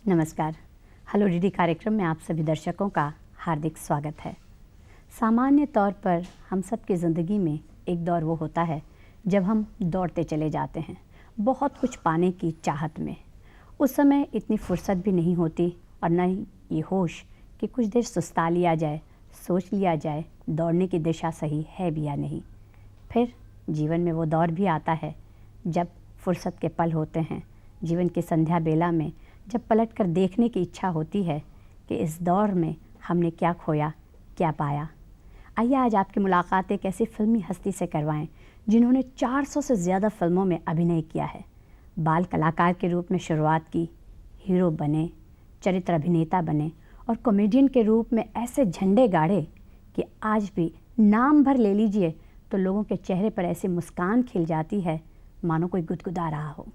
नमस्कार। Hello DD कार्यक्रम में आप सभी दर्शकों का हार्दिक स्वागत है। सामान्य तौर पर हम सब की ज़िंदगी में एक दौर वो होता है जब हम दौड़ते चले जाते हैं बहुत कुछ पाने की चाहत में। उस समय इतनी फुर्सत भी नहीं होती और न ही ये होश कि कुछ देर सुस्ता लिया जाए, सोच लिया जाए दौड़ने की दिशा सही है भी या नहीं। फिर जीवन में वो दौर भी आता है जब फुर्सत के पल होते हैं, जीवन की संध्या बेला में जब पलट कर देखने की इच्छा होती है कि इस दौर में हमने क्या खोया, क्या पाया। आइए आज आपकी मुलाकात एक ऐसी फिल्मी हस्ती से करवाएं जिन्होंने 400 से ज़्यादा फिल्मों में अभिनय किया है। बाल कलाकार के रूप में शुरुआत की, हीरो बने, चरित्र अभिनेता बने और कॉमेडियन के रूप में ऐसे झंडे गाड़े कि आज भी नाम भर ले लीजिए तो लोगों के चेहरे पर ऐसी मुस्कान खिल जाती है मानो कोई गुदगुदा रहा हो।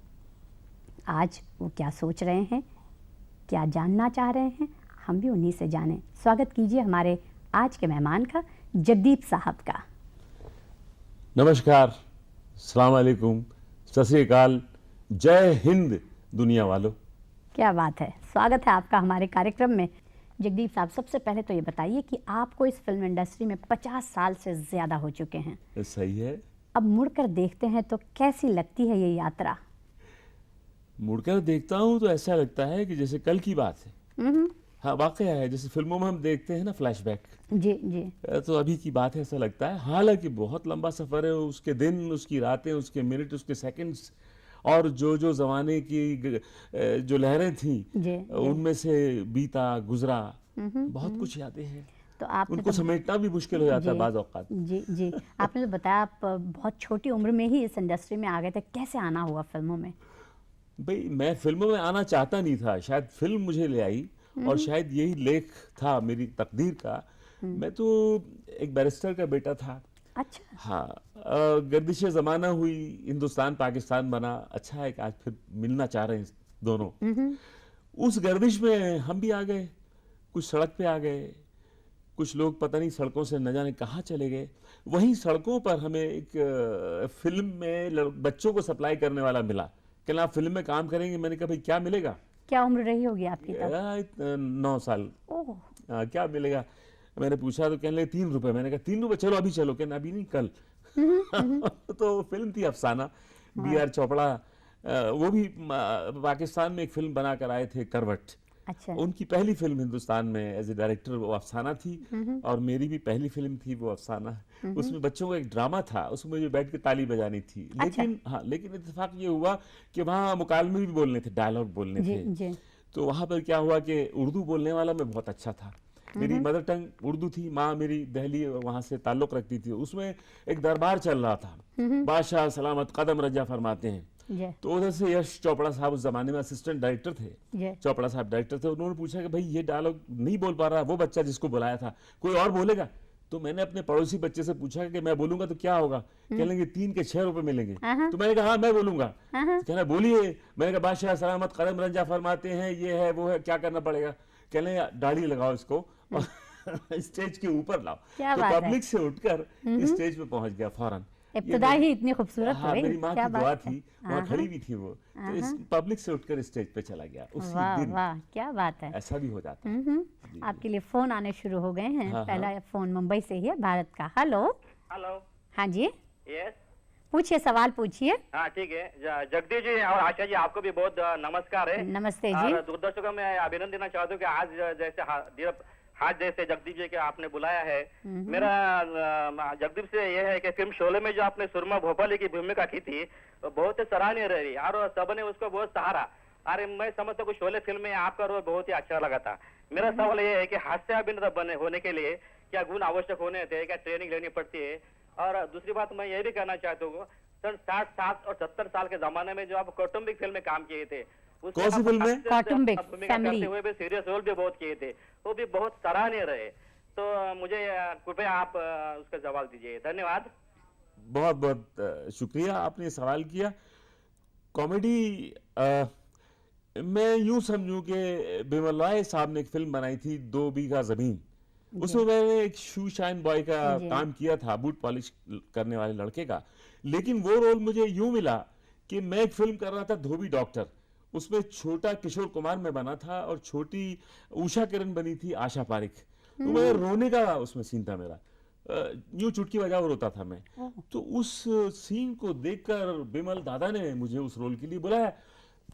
आज वो क्या सोच रहे हैं, क्या जानना चाह रहे हैं, हम भी उन्हीं से जानें। स्वागत कीजिए हमारे आज के मेहमान का, जगदीप साहब का। नमस्कार, अस्सलाम वालेकुम, सत श्री अकाल, जय हिंद दुनिया वालों। क्या बात है, स्वागत है आपका हमारे कार्यक्रम में। जगदीप साहब, सबसे पहले तो ये बताइए कि आपको इस फिल्म इंडस्ट्री में 50 साल से ज़्यादा हो चुके हैं। सही है। अब मुड़कर देखते हैं तो कैसी लगती है ये यात्रा? मुड़कर देखता हूँ तो ऐसा लगता है कि जैसे कल की बात है। हाँ, वाकया है। जैसे फिल्मों में हम देखते हैं ना फ्लैशबैक, जी जी। तो अभी की बात है ऐसा लगता है। हालांकि बहुत लंबा सफ़र है, उसके दिन, उसकी रातें, उसके मिनट, उसके सेकंड्स और जो ज़माने की जो लहरें थी जी, उनमें से बीता गुजरा बहुत कुछ यादें हैं। तो आपने उनको समेटना भी मुश्किल हो जाता है बाज़ औक़ात। जी जी। आपने तो बताया आप बहुत छोटी उम्र में ही इस इंडस्ट्री में आ गए थे, कैसे आना हुआ फिल्मों में? भाई, मैं फिल्मों में आना चाहता नहीं था, शायद फिल्म मुझे ले आई और शायद यही लेख था मेरी तकदीर का। मैं तो एक बैरिस्टर का बेटा था। अच्छा। हाँ, गर्दिश ज़माना हुई, हिंदुस्तान पाकिस्तान बना। अच्छा है कि आज फिर मिलना चाह रहे हैं दोनों। उस गर्दिश में हम भी आ गए, कुछ सड़क पे आ गए, कुछ लोग पता नहीं सड़कों से न जाने कहाँ चले गए। वहीं सड़कों पर हमें एक फिल्म में बच्चों को सप्लाई करने वाला मिला। कहना आप फिल्म में काम करेंगे? मैंने कहा भाई क्या मिलेगा? क्या उम्र रही होगी आपकी तब? 9 साल। ओह। क्या मिलेगा? मैंने पूछा तो कहने लगे 3 रुपए। मैंने कहा 3 रुपए, चलो अभी चलो। कहना अभी नहीं, कल। तो फिल्म थी अफसाना, B.R. चोपड़ा। वो भी पाकिस्तान में एक फिल्म बना कर आए थे, करवट। अच्छा। उनकी पहली फिल्म हिंदुस्तान में एज ए डायरेक्टर वो अफसाना थी और मेरी भी पहली फिल्म थी वो अफसाना। उसमें बच्चों का एक ड्रामा था, उसमें मुझे बैठ के ताली बजानी थी। लेकिन हाँ, लेकिन इत्तेफाक ये हुआ कि वहाँ मुकालमे भी बोलने थे, डायलॉग बोलने जी थे। जी। तो वहाँ पर क्या हुआ कि उर्दू बोलने वाला मैं बहुत अच्छा था। मेरी मदर टंग उर्दू थी। माँ मेरी दहली वहाँ से ताल्लुक़ रखती थी। उसमें एक दरबार चल रहा था, बादशाह सलामत कदम रजा फरमाते हैं। जी तो उधर से यश चोपड़ा साहब उस जमाने में असिस्टेंट डायरेक्टर थे। जी। चोपड़ा साहब डायरेक्टर थे। उन्होंने पूछा कि भाई ये डायलॉग नहीं बोल पा रहा वो बच्चा जिसको बुलाया था, कोई और बोलेगा? तो मैंने अपने पड़ोसी बच्चे से पूछा कि मैं बोलूंगा तो क्या होगा? कहेंगे 3 के 6 रुपए मिलेंगे। तो मैंने कहा हाँ मैं बोलूंगा। तो कहना बोलिए। मैंने कहा बादशाह सलामत कदम रंजा फरमाते हैं, ये है वो है, क्या करना पड़ेगा? कहने दाढ़ी लगाओ इसको और स्टेज के ऊपर लाओ। क्या तो बात है। पब्लिक से उठकर स्टेज पे पहुंच गया फौरन। इब्तिदा ही इतनी खूबसूरत हो हाँ, गई। मेरी माँ क्या की बात दुआ है। थी, वहाँ खड़ी भी थी वो। तो इस पब्लिक से उठकर स्टेज पे चला गया उसी वाह दिन। वाह, क्या बात है। ऐसा भी हो जाता है। आपके लिए फोन आने शुरू हो गए हैं। हाँ, पहला फोन मुंबई से ही है, भारत का। हेलो। हेलो। हाँ जी, यस। पूछिए, सवाल पूछिए। हाँ ठीक है। जगदीश जी और आशा जी, आपको भी बहुत नमस्कार है। नमस्ते जी। और दूरदर्शन को मैं अभिनंदन देना चाहता हूँ कि आज जैसे आज जैसे जगदीश जी के आपने बुलाया है। मेरा जगदीश से यह है कि फिल्म शोले में जो आपने सुरमा भोपाली की भूमिका की थी वो बहुत ही सराहनीय रही और सबने उसको बहुत सहारा। अरे मैं समझता हूँ शोले फिल्म में आपका रोल बहुत ही अच्छा लगा था। मेरा सवाल यह है कि हास्य अभिनेता बने होने के लिए क्या गुण आवश्यक होने थे, क्या ट्रेनिंग लेनी पड़ती है? और दूसरी बात मैं ये भी कहना चाहता हूँ, सन 60, 60 और 70 साल के जमाने में जो आप कौटुंबिक फिल्में काम किए थे, कौन सी फिल्म में? कौटुंबिक, भूमिका फैमिली। करते हुए भी सीरियस रोल भी बहुत किए थे, वो भी बहुत सराहनीय रहे। तो मुझे कृपया आप उसका जवाब दीजिए। धन्यवाद। बहुत बहुत शुक्रिया, आपने सवाल किया। कॉमेडी मैं यूं समझूं कि बिमल राय साहब ने एक फिल्म बनाई थी 2 बीघा जमीन। उसमें मैंने एक शू शाइन बॉय का जी। काम किया था, बूट पॉलिश करने वाले लड़के का। लेकिन वो रोल मुझे यूं मिला कि मैं एक फिल्म कर रहा था धोबी डॉक्टर। उसमें छोटा किशोर कुमार में बना था और छोटी उषा किरण बनी थी आशा पारिक। तो मैं रोने का उसमें सीन था मेरा, यूं चुटकी बजा और रोता था मैं। तो उस सीन को देखकर बिमल दादा ने मुझे उस रोल के लिए बुलाया।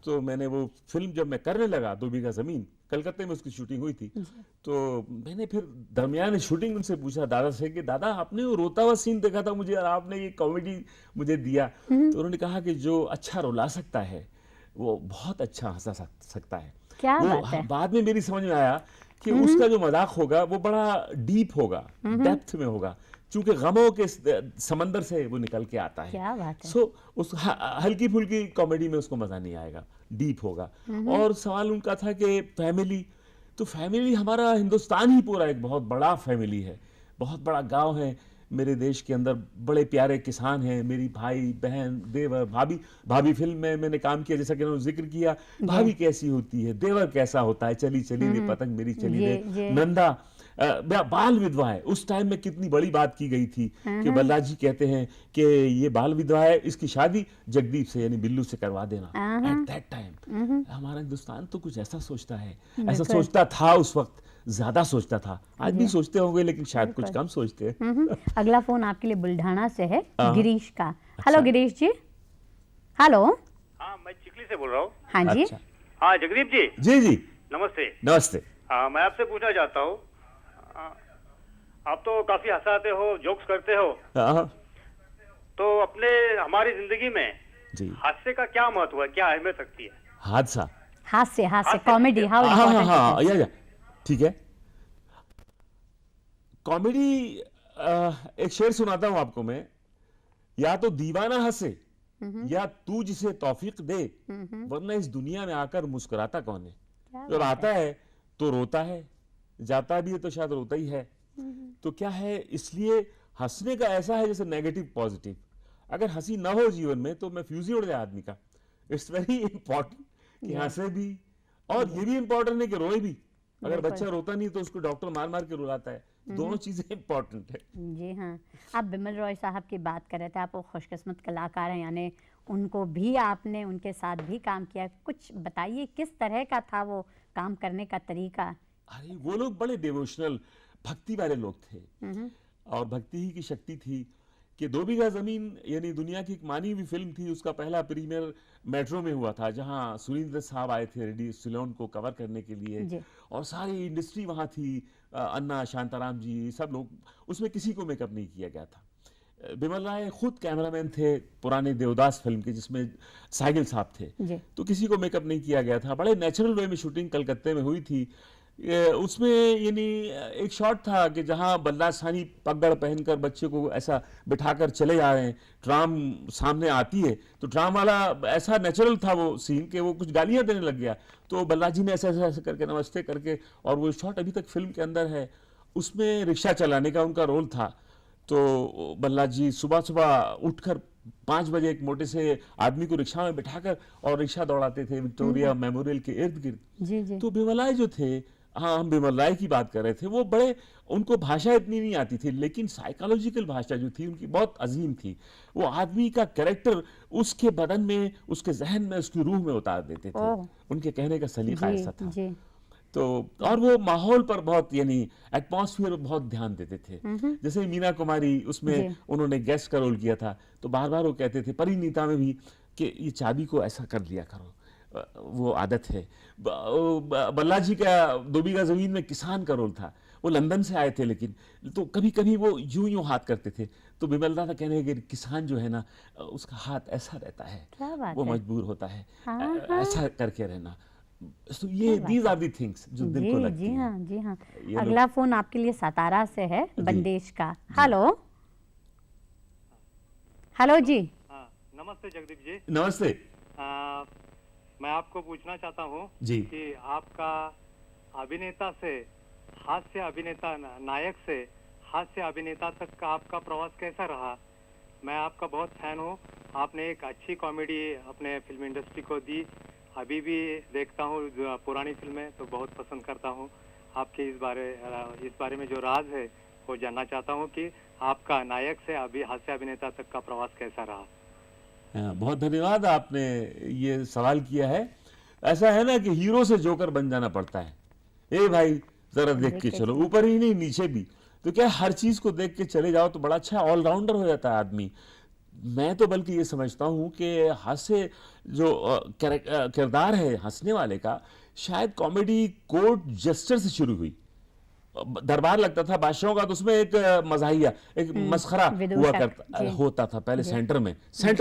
तो मैंने वो फिल्म जब मैं करने लगा, 2 बीघा जमीन, कलकत्ते में उसकी शूटिंग हुई थी। तो मैंने फिर दरमियान शूटिंग उनसे पूछा दादा से कि दादा आपने वो रोता हुआ सीन देखा था मुझे और आपने ये कॉमेडी मुझे दिया। तो उन्होंने कहा कि जो अच्छा रुला सकता है वो बहुत अच्छा हंसा सकता है। क्या वो बात है। बाद में मेरी समझ में आया कि उसका जो मजाक होगा वो बड़ा डीप होगा, डेप्थ में होगा, क्योंकि गमों के समंदर से वो निकल के आता है। क्या बात है। सो उस हल्की फुल्की कॉमेडी में उसको मजा नहीं आएगा, डीप होगा। और सवाल उनका था कि फैमिली, तो फैमिली हमारा हिंदुस्तान ही पूरा एक बहुत बड़ा फैमिली है, बहुत बड़ा गांव है मेरे देश के अंदर, बड़े प्यारे किसान हैं, मेरी भाई बहन देवर भाभी। भाभी फिल्म में मैंने काम किया, जैसा कि उन्होंने जिक्र किया, भाभी कैसी होती है, देवर कैसा होता है, चली चली रे पतंग मेरी चली रे, नंदा बाल विधवा है। उस टाइम में कितनी बड़ी बात की गई थी कि बल्लाजी जी कहते हैं कि ये बाल विधवा है, इसकी शादी जगदीप से यानी बिल्लू से करवा देना। एट दैट टाइम हमारा हिंदुस्तान तो कुछ ऐसा सोचता है, ऐसा सोचता था उस वक्त, ज्यादा सोचता था। आज भी सोचते होंगे लेकिन शायद कुछ कम सोचते हैं। अगला फोन आपके लिए बुल्ढाना से है, गिरीश का। हेलो गिरीश जी। हेलो। हाँ, मैं चिखली से बोल रहा हूँ। हाँ जी। अच्छा। हाँ जगदीप जी, जी जी नमस्ते। नमस्ते। मैं आपसे पूछना चाहता हूँ, आप तो काफी हंसाते हो, जोक्स करते हो, हाँ तो अपने हमारी जिंदगी में जी, हास्य का क्या महत्व है, क्या अहमियत रखती है? हादसा, हास्य हास्य कॉमेडी, हाउ हाँ हाँ इम्पोर्टेंट हाँ, इट इज। या ठीक है। कॉमेडी, एक शेर सुनाता हूं आपको मैं, या तो दीवाना हंसे या तू जिसे तौफीक दे, वरना इस दुनिया में आकर मुस्कुराता कौन है। क्या जब बात आता है तो रोता है, जाता भी है तो शायद रोता ही है। तो क्या है, इसलिए हंसने का ऐसा है जैसे नेगेटिव पॉजिटिव। अगर हंसी ना हो जीवन में तो मैं फ्यूज ही उड़ जाए आदमी का। इट्स वेरी इंपॉर्टेंट कि हंसे भी, और ये भी इंपॉर्टेंट है कि रोए भी। अगर बच्चा रोता नहीं तो उसको डॉक्टर मार मार के रुलाता है। दोनों चीजें इंपॉर्टेंट है। जी हाँ। आप बिमल रॉय साहब की बात कर रहे थे, आप वो खुशकिस्मत कलाकार हैं, यानी उनको भी आपने उनके साथ भी काम किया। कुछ बताइए किस तरह का था वो काम करने का तरीका। अरे वो लोग बड़े डिवोशनल, भक्ति वाले लोग थे, और भक्ति ही की शक्ति थी कि 2 बीघा जमीन यानी दुनिया की एक मानी हुई फिल्म थी। उसका पहला प्रीमियर मेट्रो में हुआ था, जहां सुरेंद्र साहब आए थे रेडियो सिलोन को कवर करने के लिए, जी। और सारी इंडस्ट्री वहां थी, अन्ना शांताराम जी, सब लोग। उसमें किसी को मेकअप नहीं किया गया था। बिमल राय खुद कैमरामैन थे पुराने देवदास फिल्म के, जिसमें साहिल साहब थे। जी। तो किसी को मेकअप नहीं किया गया था, बड़े नेचुरल वे में शूटिंग कलकत्ते में हुई थी। उसमें यानी एक शॉट था कि जहां बल्ला सानी पगड़ पहनकर बच्चे को ऐसा बिठाकर चले जा रहे हैं, ट्राम सामने आती है, तो ट्राम वाला ऐसा नेचुरल था वो सीन कि वो कुछ गालियां देने लग गया। तो बल्ला जी ने ऐसा ऐसा ऐसा करके नमस्ते करके, और वो शॉट अभी तक फिल्म के अंदर है। उसमें रिक्शा चलाने का उनका रोल था। तो बल्ला जी सुबह सुबह उठकर 5 बजे एक मोटे से आदमी को रिक्शा में बिठाकर और रिक्शा दौड़ाते थे विक्टोरिया मेमोरियल के इर्द गिर्द। जी जी। तो बिमल राय जो थे, हाँ हम बिमल राय की बात कर रहे थे, वो बड़े, उनको भाषा इतनी नहीं आती थी, लेकिन साइकोलॉजिकल भाषा जो थी उनकी बहुत अजीम थी। वो आदमी का कैरेक्टर उसके बदन में, उसके जहन में, उसकी रूह में उतार देते थे। उनके कहने का सलीका जी ऐसा था। जी। तो और वो माहौल पर बहुत यानी एटमॉस्फेयर पर बहुत ध्यान देते थे। जैसे मीना कुमारी, उसमें उन्होंने गेस्ट का रोल किया था, तो बार बार वो कहते थे, परिणीता में भी, कि ये चाबी को ऐसा कर लिया करो, वो आदत है। बल्ला जी का 2 बीघा जमीन में किसान का रोल था, वो लंदन से आए थे, लेकिन तो कभी कभी वो यूं यूं हाथ करते थे, तो बिमल दादा कहने लगे किसान जो है ना, उसका हाथ ऐसा रहता है, क्या बात वो है। मजबूर होता है हाँ, ऐसा करके रहना। तो ये दीज आर दी थिंग्स जो दिल को जी लगती जी हैं। हाँ जी हाँ। ये लोग- अगला फोन आपके लिए सतारा से है, बंदेश का। हेलो। हेलो जी। हाँ, नमस्ते जगदीप जी। नमस्ते मैं आपको पूछना चाहता हूँ जी। कि आपका अभिनेता से हास्य अभिनेता, नायक से हास्य अभिनेता तक का आपका प्रवास कैसा रहा? मैं आपका बहुत फैन हूँ। आपने एक अच्छी कॉमेडी अपने फिल्म इंडस्ट्री को दी। अभी भी देखता हूँ पुरानी फिल्में, तो बहुत पसंद करता हूँ। आपके इस बारे में जो राज है वो जानना चाहता हूँ कि आपका नायक से अभी हास्य अभिनेता तक का प्रवास कैसा रहा? बहुत धन्यवाद, आपने ये सवाल किया है। ऐसा है ना कि हीरो से जोकर बन जाना पड़ता है। ए भाई जरा देख के चलो, ऊपर ही नहीं नीचे भी। तो क्या हर चीज को देख के चले जाओ तो बड़ा अच्छा ऑलराउंडर हो जाता है आदमी। मैं तो बल्कि ये समझता हूँ कि हास्य जो किरदार है हंसने वाले का, शायद कॉमेडी कोर्ट जेस्चर से शुरू हुई। दरबार लगता था बादशाहों का, तो उसमें एक मजाहिया, एक मस्खरा हुआ करता होता था पहले सेंटर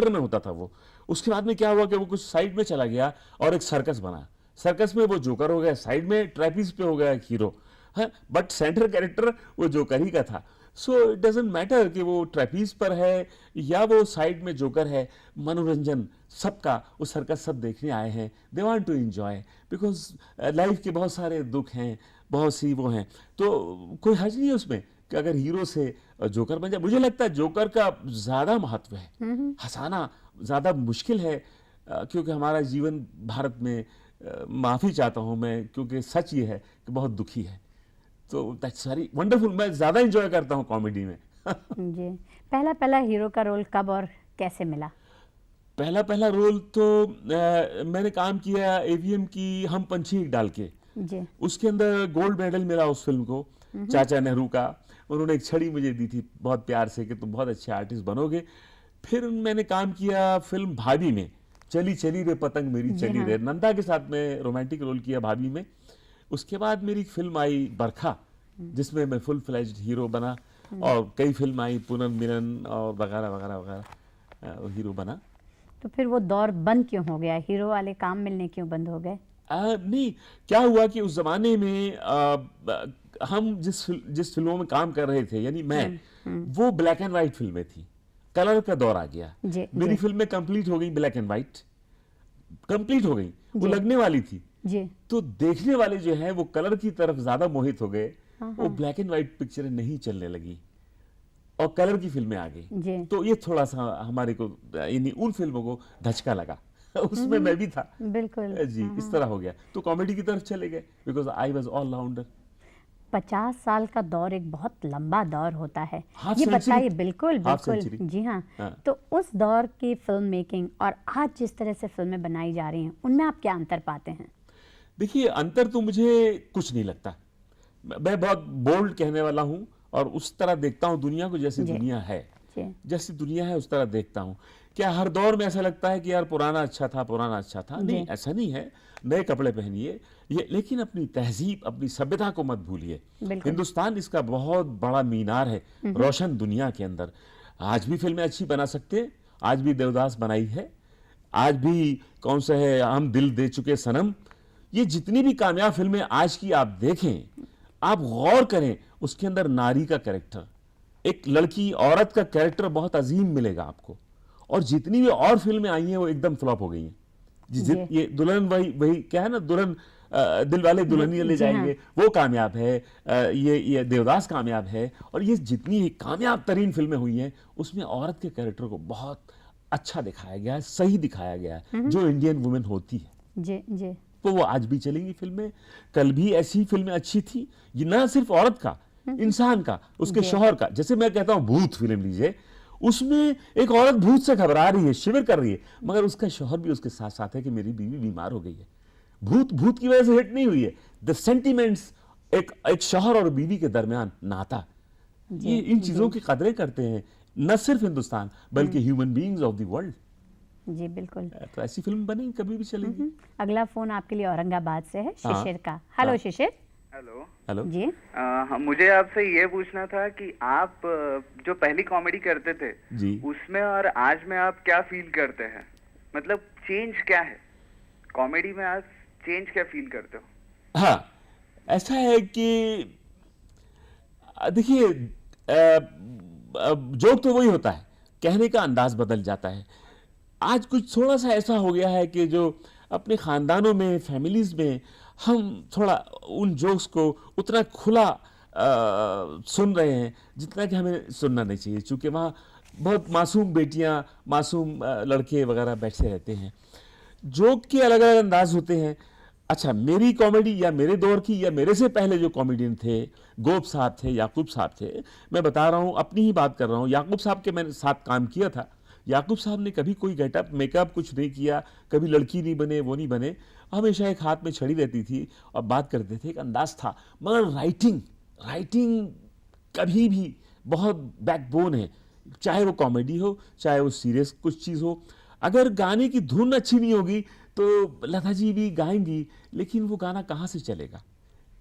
में होता था वो। उसके बाद में क्या हुआ कि वो कुछ साइड में चला गया और एक सर्कस बना। सर्कस में वो जोकर हो गया, साइड में ट्रेपीज पे हो गया एक हीरो है, बट सेंटर कैरेक्टर वो जोकर ही का था। सो इट डजेंट मैटर कि वो ट्रेपीज पर है या वो साइड में जोकर है। मनोरंजन सबका, वो सर्कस सब देखने आए हैं, they want to enjoy, because life के बहुत सारे दुख हैं, बहुत सी वो हैं, तो कोई हर्ज नहीं है उसमें कि अगर हीरो से जोकर बन जाए। मुझे लगता है जोकर का ज्यादा महत्व है, हंसाना ज्यादा मुश्किल है, क्योंकि हमारा जीवन भारत में, माफी चाहता हूं मैं क्योंकि सच ये है कि बहुत दुखी है। तो दैट्स वेरी वंडरफुल। मैं ज्यादा एंजॉय करता हूँ कॉमेडी में। जी, पहला हीरो का रोल कब और कैसे मिला? पहला रोल तो मैंने काम किया एवीएम की हम पंछी डाल के जी। उसके अंदर गोल्ड मेडल मिला उस फिल्म को, चाचा नेहरू का। उन्होंने एक छड़ी मुझे दी थी बहुत प्यार से कि तुम बहुत अच्छे आर्टिस्ट बनोगे। फिर मैंने काम किया फिल्म भाभी में, चली चली रे पतंग मेरी चली रे, नंदा के साथ में रोमांटिक रोल किया भाभी में। उसके बाद मेरी फिल्म आई बरखा, जिसमें मैं फुल फ्लेज्ड हीरो बना, और कई फिल्म आई पुनर्मिलन और वगैरह वगैरह वगैरह, हीरो बना। तो फिर वो दौर बंद क्यों हो गया? हीरो वाले काम मिलने क्यों बंद हो गए? नहीं, क्या हुआ कि उस जमाने में हम जिस फिल्मों में काम कर रहे थे, यानी मैं, वो ब्लैक एंड व्हाइट फिल्में थी। कलर का दौर आ गया। मेरी फिल्में कंप्लीट हो गई, ब्लैक एंड व्हाइट कंप्लीट हो गई, वो लगने वाली थी जी। तो देखने वाले जो हैं वो कलर की तरफ ज्यादा मोहित हो गए। वो ब्लैक एंड व्हाइट पिक्चरें नहीं चलने लगी और कलर की फिल्में आ गई। तो ये थोड़ा सा हमारे को, यानी उन फिल्मों को धचका लगा। उसमें मैं भी था, बिल्कुल जी। इस तरह हो गया, तो कॉमेडी की तरफ चले गए, because I was all rounder. 50 साल का दौर एक बहुत लंबा दौर होता है, हाफ ये सेंचुरी। बताइए। बिल्कुल हाफ बिल्कुल, सेंचुरी। जी हाँ। हाँ। तो उस दौर की फिल्म मेकिंग और आज जिस तरह से फिल्में बनाई जा रही हैं, उनमें आप क्या अंतर पाते हैं? देखिए, अंतर तो मुझे कुछ नहीं लगता। मैं बहुत बोल्ड कहने वाला हूं और उस तरह देखता हूं दुनिया को, जैसी दुनिया है, जैसी दुनिया है उस तरह देखता हूं। क्या हर दौर में ऐसा लगता है कि यार पुराना अच्छा था, पुराना अच्छा था? नहीं, ऐसा नहीं है। नए कपड़े पहनिए, ये, लेकिन अपनी तहजीब, अपनी सभ्यता को मत भूलिए। हिंदुस्तान इसका बहुत बड़ा मीनार है रोशन दुनिया के अंदर। आज भी फिल्में अच्छी बना सकते हैं, आज भी देवदास बनाई है, आज भी कौन सा है हम दिल दे चुके सनम। ये जितनी भी कामयाब फिल्में आज की आप देखें, आप गौर करें, उसके अंदर नारी का कैरेक्टर, एक लड़की औरत का कैरेक्टर बहुत अजीम मिलेगा आपको। और जितनी भी और फिल्में आई हैं वो एकदम फ्लॉप हो गई हैं। ये दुल्हन वही क्या है ना, दुल्हन दिल वाले दुल्हनिया ले जाएंगे, वो कामयाब है। ये देवदास कामयाब है। और ये जितनी कामयाब तरीन फिल्में हुई हैं, उसमें औरत के कैरेक्टर को बहुत अच्छा दिखाया गया है, सही दिखाया गया है, जो इंडियन वुमेन होती है। जी जी। तो वो आज भी चलेंगी फिल्में। कल भी ऐसी फिल्में अच्छी थी। ये ना सिर्फ औरत का, इंसान का, उसके शौहर का। जैसे मैं कहता हूं भूत फिल्म लीजिए, उसमें एक औरत भूत से घबरा रही है, शिविर कर रही है, मगर उसका शौहर भी उसके साथ साथ है कि मेरी बीवी बीमार हो गई है। भूत की वजह से हिट नहीं हुई है। द सेंटिमेंट्स, एक शौहर और बीवी के दरमियान नाता, ये इन चीजों की कदरें करते हैं न सिर्फ हिंदुस्तान बल्कि human beings of the world. जी बिल्कुल। तो ऐसी फिल्म बनेगी, कभी भी चलेगी। अगला फोन आपके लिए औरंगाबाद से है, शिशिर का। हेलो शिशिर। हेलो हेलो जी। मुझे आपसे ये पूछना था कि आप जो पहली कॉमेडी करते थे जी, उसमें और आज में आप क्या फील करते हैं? मतलब चेंज क्या है कॉमेडी में? आज चेंज क्या फील करते हो? हाँ, ऐसा है कि देखिए, जोक तो वही होता है, कहने का अंदाज बदल जाता है। आज कुछ थोड़ा सा ऐसा हो गया है कि जो अपने खानदानों में, फैमिलीज में, हम थोड़ा उन जोक्स को उतना खुला सुन रहे हैं जितना कि हमें सुनना नहीं चाहिए, क्योंकि वहाँ बहुत मासूम बेटियां, मासूम लड़के वगैरह बैठे रहते हैं। जोक के अलग अलग अंदाज होते हैं। अच्छा, मेरी कॉमेडी या मेरे दौर की या मेरे से पहले जो कॉमेडियन थे, गोप साहब थे, याकूब साहब थे, मैं बता रहा हूँ, अपनी ही बात कर रहा हूँ। याकूब साहब के मैंने साथ काम किया था। याकूब साहब ने कभी कोई गेटअप मेकअप कुछ नहीं किया, कभी लड़की नहीं बने, वो नहीं बने, हमेशा एक हाथ में छड़ी रहती थी और बात करते थे, एक अंदाज था। मगर राइटिंग कभी भी बहुत बैकबोन है, चाहे वो कॉमेडी हो, चाहे वो सीरियस कुछ चीज़ हो। अगर गाने की धुन अच्छी नहीं होगी तो लता जी भी गाएंगी, लेकिन वो गाना कहाँ से चलेगा,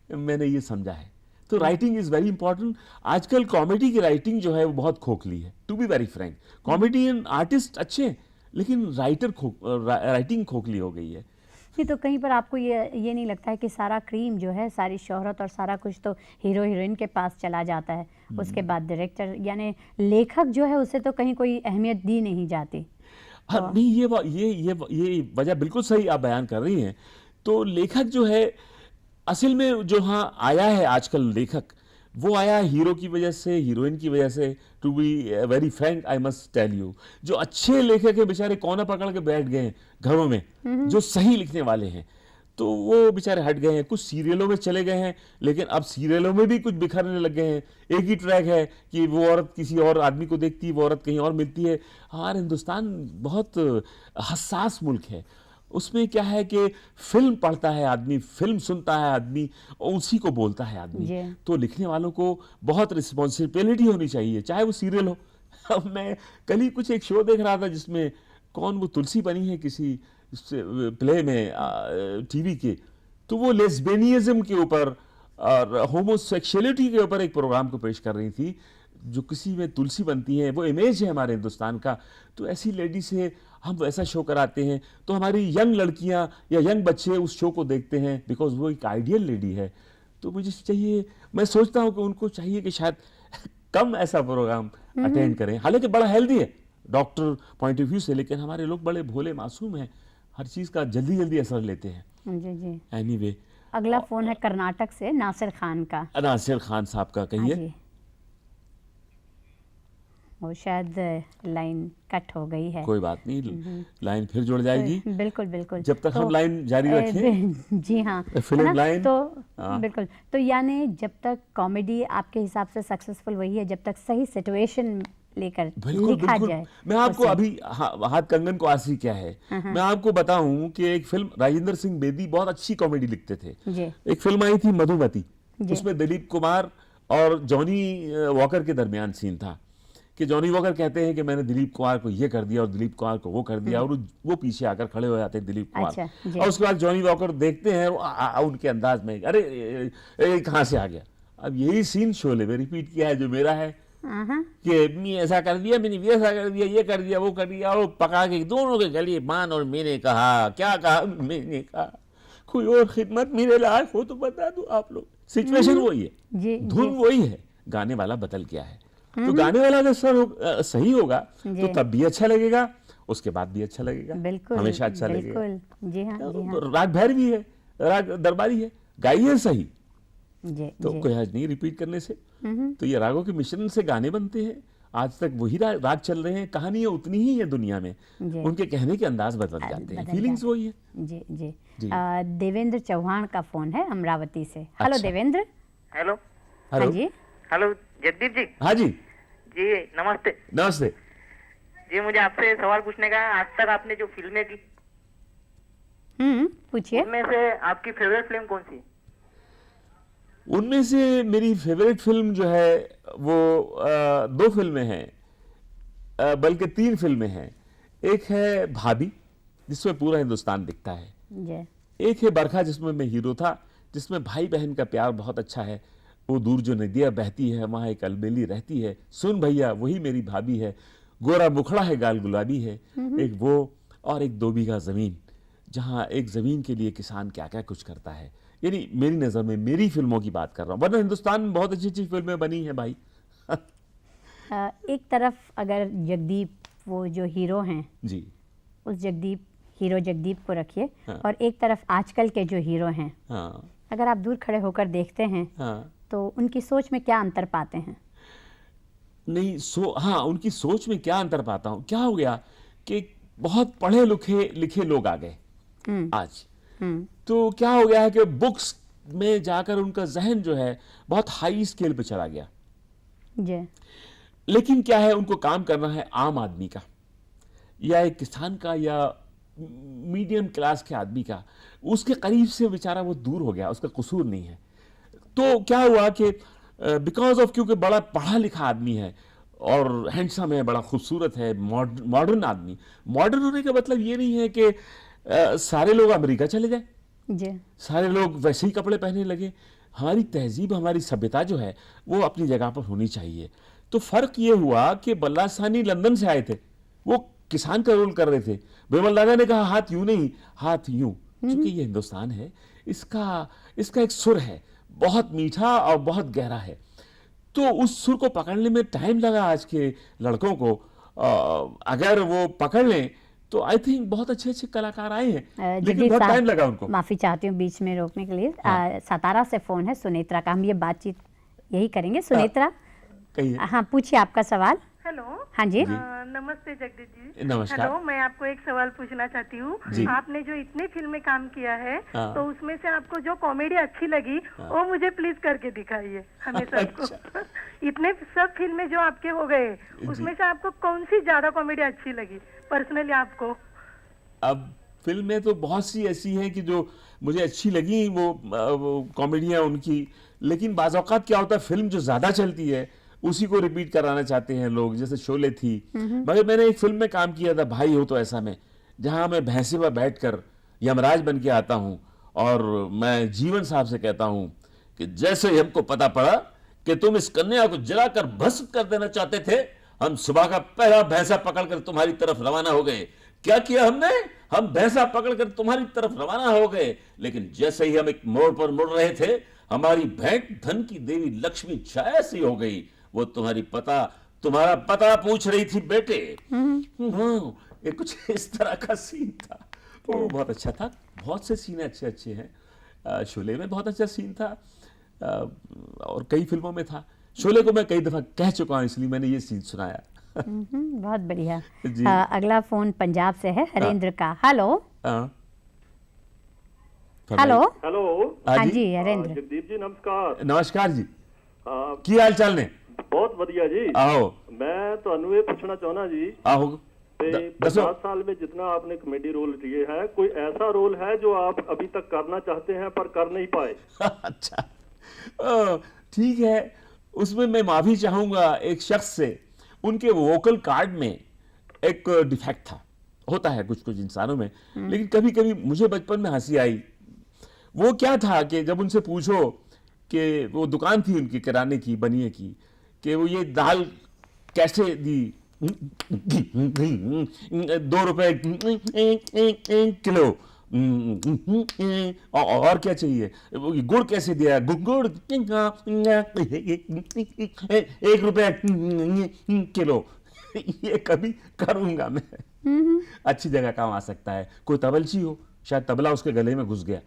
मैंने ये समझा है। तो राइटिंग इज़ वेरी इंपॉर्टेंट। आजकल कॉमेडी की राइटिंग जो है वो बहुत खोखली है, to be very frank. Comedian artist अच्छे हैं, लेकिन राइटिंग खोखली हो गई है। नहीं तो कहीं पर आपको ये नहीं लगता है कि सारा क्रीम जो है, सारी शोहरत और सारा कुछ तो हीरो हीरोइन के पास चला जाता है, उसके बाद डायरेक्टर यानी लेखक जो है उसे तो कहीं कोई अहमियत दी नहीं जाती। हाँ, नहीं, ये वजह बिल्कुल सही आप बयान कर रही हैं। तो लेखक जो है असल में जो हाँ आया है आजकल लेखक, वो आया हीरो की वजह से, हीरोइन की वजह से। To be very frank I must tell you, जो अच्छे लेखक हैं बेचारे कोना पकड़ के बैठ गए हैं घरों में, जो सही लिखने वाले हैं, तो वो बेचारे हट गए हैं। कुछ सीरियलों में चले गए हैं, लेकिन अब सीरियलों में भी कुछ बिखरने लग गए हैं। एक ही ट्रैक है कि वो औरत किसी और आदमी को देखती है, वो औरत कहीं और मिलती है। हमारा हिंदुस्तान बहुत हसास मुल्क है। उसमें क्या है कि फिल्म पढ़ता है आदमी, फिल्म सुनता है आदमी और उसी को बोलता है आदमी। तो लिखने वालों को बहुत रिस्पॉन्सिबिलिटी होनी चाहिए, चाहे वो सीरियल हो। अब मैं कल ही कुछ एक शो देख रहा था जिसमें कौन वो तुलसी बनी है किसी प्ले में टीवी के, तो वो लेस्बियनिज्म के ऊपर और होमोसेक्सुअलिटी के ऊपर एक प्रोग्राम को पेश कर रही थी। जो किसी में तुलसी बनती है, वो इमेज है हमारे हिंदुस्तान का। तो ऐसी लेडी से हम वैसा शो कराते हैं, तो हमारी यंग लड़कियां या यंग बच्चे उस शो को देखते हैं, बिकॉज वो एक आइडियल लेडी है। तो मुझे चाहिए, मैं सोचता हूँ कि उनको चाहिए कि शायद कम ऐसा प्रोग्राम अटेंड करें। हालांकि बड़ा हेल्दी है डॉक्टर पॉइंट ऑफ व्यू से, लेकिन हमारे लोग बड़े भोले मासूम हैं, हर चीज़ का जल्दी जल्दी असर लेते हैं। जी जी। एनीवे, अगला फोन है कर्नाटक से नासिर खान का। नासिर खान साहब का, कहिए। वो शायद लाइन कट हो गई है। कोई बात नहीं, लाइन फिर जुड़ जाएगी। बिल्कुल बिल्कुल, जब तक हम लाइन जारी रखें। जी हाँ, फिल्म लाइन तो बिल्कुल। तो यानी जब तक कॉमेडी आपके हिसाब से सक्सेसफुल वही है जब तक सही सिचुएशन लेकर लिखा जाए। मैं आपको अभी हाथ कंगन को आसी क्या है, मैं आपको बताऊं कि एक फिल्म राजेंद्र सिंह बेदी बहुत अच्छी कॉमेडी लिखते थे। एक फिल्म आई थी मधुमती, उसमें दिलीप कुमार और जॉनी वॉकर के दरमियान सीन था कि जॉनी वॉकर कहते हैं कि मैंने दिलीप कुमार को ये कर दिया और दिलीप कुमार को वो कर दिया, और वो पीछे आकर खड़े हो जाते हैं दिलीप कुमार। और उसके बाद जॉनी वॉकर देखते हैं उनके अंदाज में, अरे कहाँ से आ गया। अब यही सीन शोले में रिपीट किया है जो मेरा है कि मैं ऐसा कर दिया, मैंने वैसा कर दिया, ये कर दिया, वो कर दिया, और पका के दोनों के गले मान। और मैंने कहा, क्या कहा मैंने कहा, कोई और खिदमत मेरे लायक हो तो बता दो आप लोग। सिचुएशन वही है, धुन वही है, गाने वाला बदल गया है। तो गाने वाला अगर सही होगा तो तब भी अच्छा लगेगा, उसके बाद भी अच्छा लगेगा, हमेशा अच्छा लगेगा। जी हाँ, जी हाँ। राग भैरवी है, राग दरबारी है, गाइए सही, तो जी। कोई हर्ज नहीं रिपीट करने से। तो ये रागों के मिश्रण से गाने बनते हैं, आज तक वही राग चल रहे हैं, कहानियां उतनी ही है दुनिया में, उनके कहने के अंदाज बदल जाते हैं, फीलिंग्स वही है। जी जी। देवेंद्र चौहान का फोन है अमरावती से। हेलो देवेंद्र। हेलो। हाँ जी। हेलो जगदीप जी। हाँ जी जी नमस्ते। नमस्ते जी, मुझे आपसे सवाल पूछने का है। आज तक आपने जो फिल्में की, पूछिए। उनमें से आपकी फेवरेट फिल्म कौन सी? उनमें से मेरी फेवरेट फिल्म जो है वो दो फिल्में हैं, बल्कि तीन फिल्में हैं। एक है भाभी, जिसमें पूरा हिंदुस्तान दिखता है। एक है बरखा, जिसमें मैं हीरो था, जिसमें भाई बहन का प्यार बहुत अच्छा है। वो दूर जो नदियाँ बहती है वहाँ एक अलबेली रहती है, सुन भैया वही मेरी भाभी है, गोरा मुखड़ा है गाल गुलाबी है। एक वो, और एक 2 बीघा ज़मीन, जहाँ एक ज़मीन के लिए किसान क्या क्या कुछ करता है। यानी मेरी नज़र में मेरी फिल्मों की बात कर रहा हूँ, वरना हिंदुस्तान में बहुत अच्छी अच्छी फिल्में बनी हैं भाई। एक तरफ अगर जगदीप वो जो हीरो हैं जी, उस हीरो जगदीप को रखिए, और एक तरफ आजकल के जो हीरो हैं, अगर आप दूर खड़े होकर देखते हैं तो उनकी सोच में क्या अंतर पाते हैं? नहीं उनकी सोच में क्या अंतर पाता हूँ, क्या हो गया कि बहुत पढ़े लिखे लोग आ गए आज। तो क्या हो गया है कि बुक्स में जाकर उनका जहन जो है बहुत हाई स्केल पे चला गया। लेकिन क्या है, उनको काम करना है आम आदमी का, या एक किसान का, या मीडियम क्लास के आदमी का, उसके करीब से बेचारा वो दूर हो गया, उसका कसूर नहीं है। तो क्या हुआ कि बिकॉज ऑफ, क्योंकि बड़ा पढ़ा लिखा आदमी है और हैंडसम है, बड़ा खूबसूरत है, मॉडर्न आदमी। मॉडर्न होने का मतलब ये नहीं है कि सारे लोग अमेरिका चले जाए, जी। सारे लोग वैसे ही कपड़े पहनने लगे। हमारी तहजीब, हमारी सभ्यता जो है वो अपनी जगह पर होनी चाहिए। तो फर्क ये हुआ कि बल्ला सानी लंदन से आए थे, वो किसान का रोल कर रहे थे। बिमल दादा ने कहा हाथ यूं नहीं, हाथ यूं, क्योंकि ये हिंदुस्तान है, इसका एक सुर है, बहुत मीठा और बहुत गहरा है। तो उस सुर को पकड़ने में टाइम लगा आज के लड़कों को। अगर वो पकड़ लें तो आई थिंक बहुत अच्छे अच्छे कलाकार आए हैं, लेकिन बहुत टाइम लगा उनको। माफी चाहती हूँ बीच में रोकने के लिए। सतारा से फोन है सुनेत्रा का, हम ये बातचीत यही करेंगे। सुनेत्रा, कहिए। हाँ पूछिए आपका सवाल। हेलो। हाँ जी। नमस्ते जगदीश जी। नमस्कार। हेलो, मैं आपको एक सवाल पूछना चाहती हूँ। आपने जो इतने फिल्म में काम किया है, हाँ। तो उसमें से आपको जो कॉमेडी अच्छी लगी, वो मुझे प्लीज करके दिखाइए हमें सबको। इतने सब फिल्में जो आपके हो गए, उसमें से आपको कौन सी ज्यादा कॉमेडी अच्छी लगी पर्सनली आपको? अब फिल्में तो बहुत सी ऐसी हैं कि जो मुझे अच्छी लगी, वो कॉमेडियाँ उनकी। लेकिन बाज़ औक़ात क्या होता है, फिल्म जो ज़्यादा चलती है उसी को रिपीट कराना चाहते हैं लोग। जैसे शोले थी, मगर मैंने एक फिल्म में काम किया था, भाई हो तो ऐसा में, जहाँ मैं भैंसे पर बैठकर यमराज बन के आता हूँ और मैं जीवन साहब से कहता हूँ कि जैसे ही हमको पता पड़ा कि तुम इस कन्या को जलाकर भस्म कर देना चाहते थे, हम सुबह का पहला भैंसा पकड़कर तुम्हारी तरफ रवाना हो गए। क्या किया हमने? हम भैंसा पकड़कर तुम्हारी तरफ रवाना हो गए, लेकिन जैसे ही हम एक मोड़ पर मुड़ रहे थे, हमारी भेंट धन की देवी लक्ष्मी छाया सी हो गई। वो तुम्हारा पता पूछ रही थी बेटे। हाँ, ये कुछ इस तरह का सीन था। वो बहुत अच्छा था। बहुत से सीन अच्छे अच्छे हैं। शोले में बहुत अच्छा सीन था, और कई फिल्मों में था। शोले को मैं कई दफा कह चुका हूँ, इसलिए मैंने ये सीन सुनाया। बहुत बढ़िया। जी। अगला फोन पंजाब से है, हरेंद्र का। हेलो। हाँ। हेलो। हेलो। हाँ जी हरेंद्र। जगदीप जी नमस्कार। नमस्कार जी, हाँ, की हाल चाल ने? बहुत ਵਧੀਆ जी। आओ मैं ਤੁਹਾਨੂੰ ਇਹ ਪੁੱਛਣਾ ਚਾਹੁੰਦਾ जी, आओ। ਤੇ दसो। 50 साल में जितना आपने कॉमेडी रोल किए हैं, कोई ऐसा रोल है जो आप अभी तक करना चाहते हैं पर कर नहीं पाए? अच्छा, ठीक है। उसमें मैं माफी चाहूंगा एक शख्स से। उनके वोकल कार्ड में एक डिफेक्ट था। होता है कुछ कुछ इंसानों में, लेकिन कभी कभी मुझे बचपन में हंसी आई। वो क्या था कि जब उनसे पूछो कि वो दुकान थी उनकी किराने की, बनिए की, कि वो ये दाल कैसे दी, 2 रुपए किलो, और क्या चाहिए, गुड़ कैसे दिया, गुड़ 1 रुपया किलो। ये कभी करूंगा मैं। अच्छी जगह काम आ सकता है। कोई तबलची हो, शायद तबला उसके गले में घुस गया।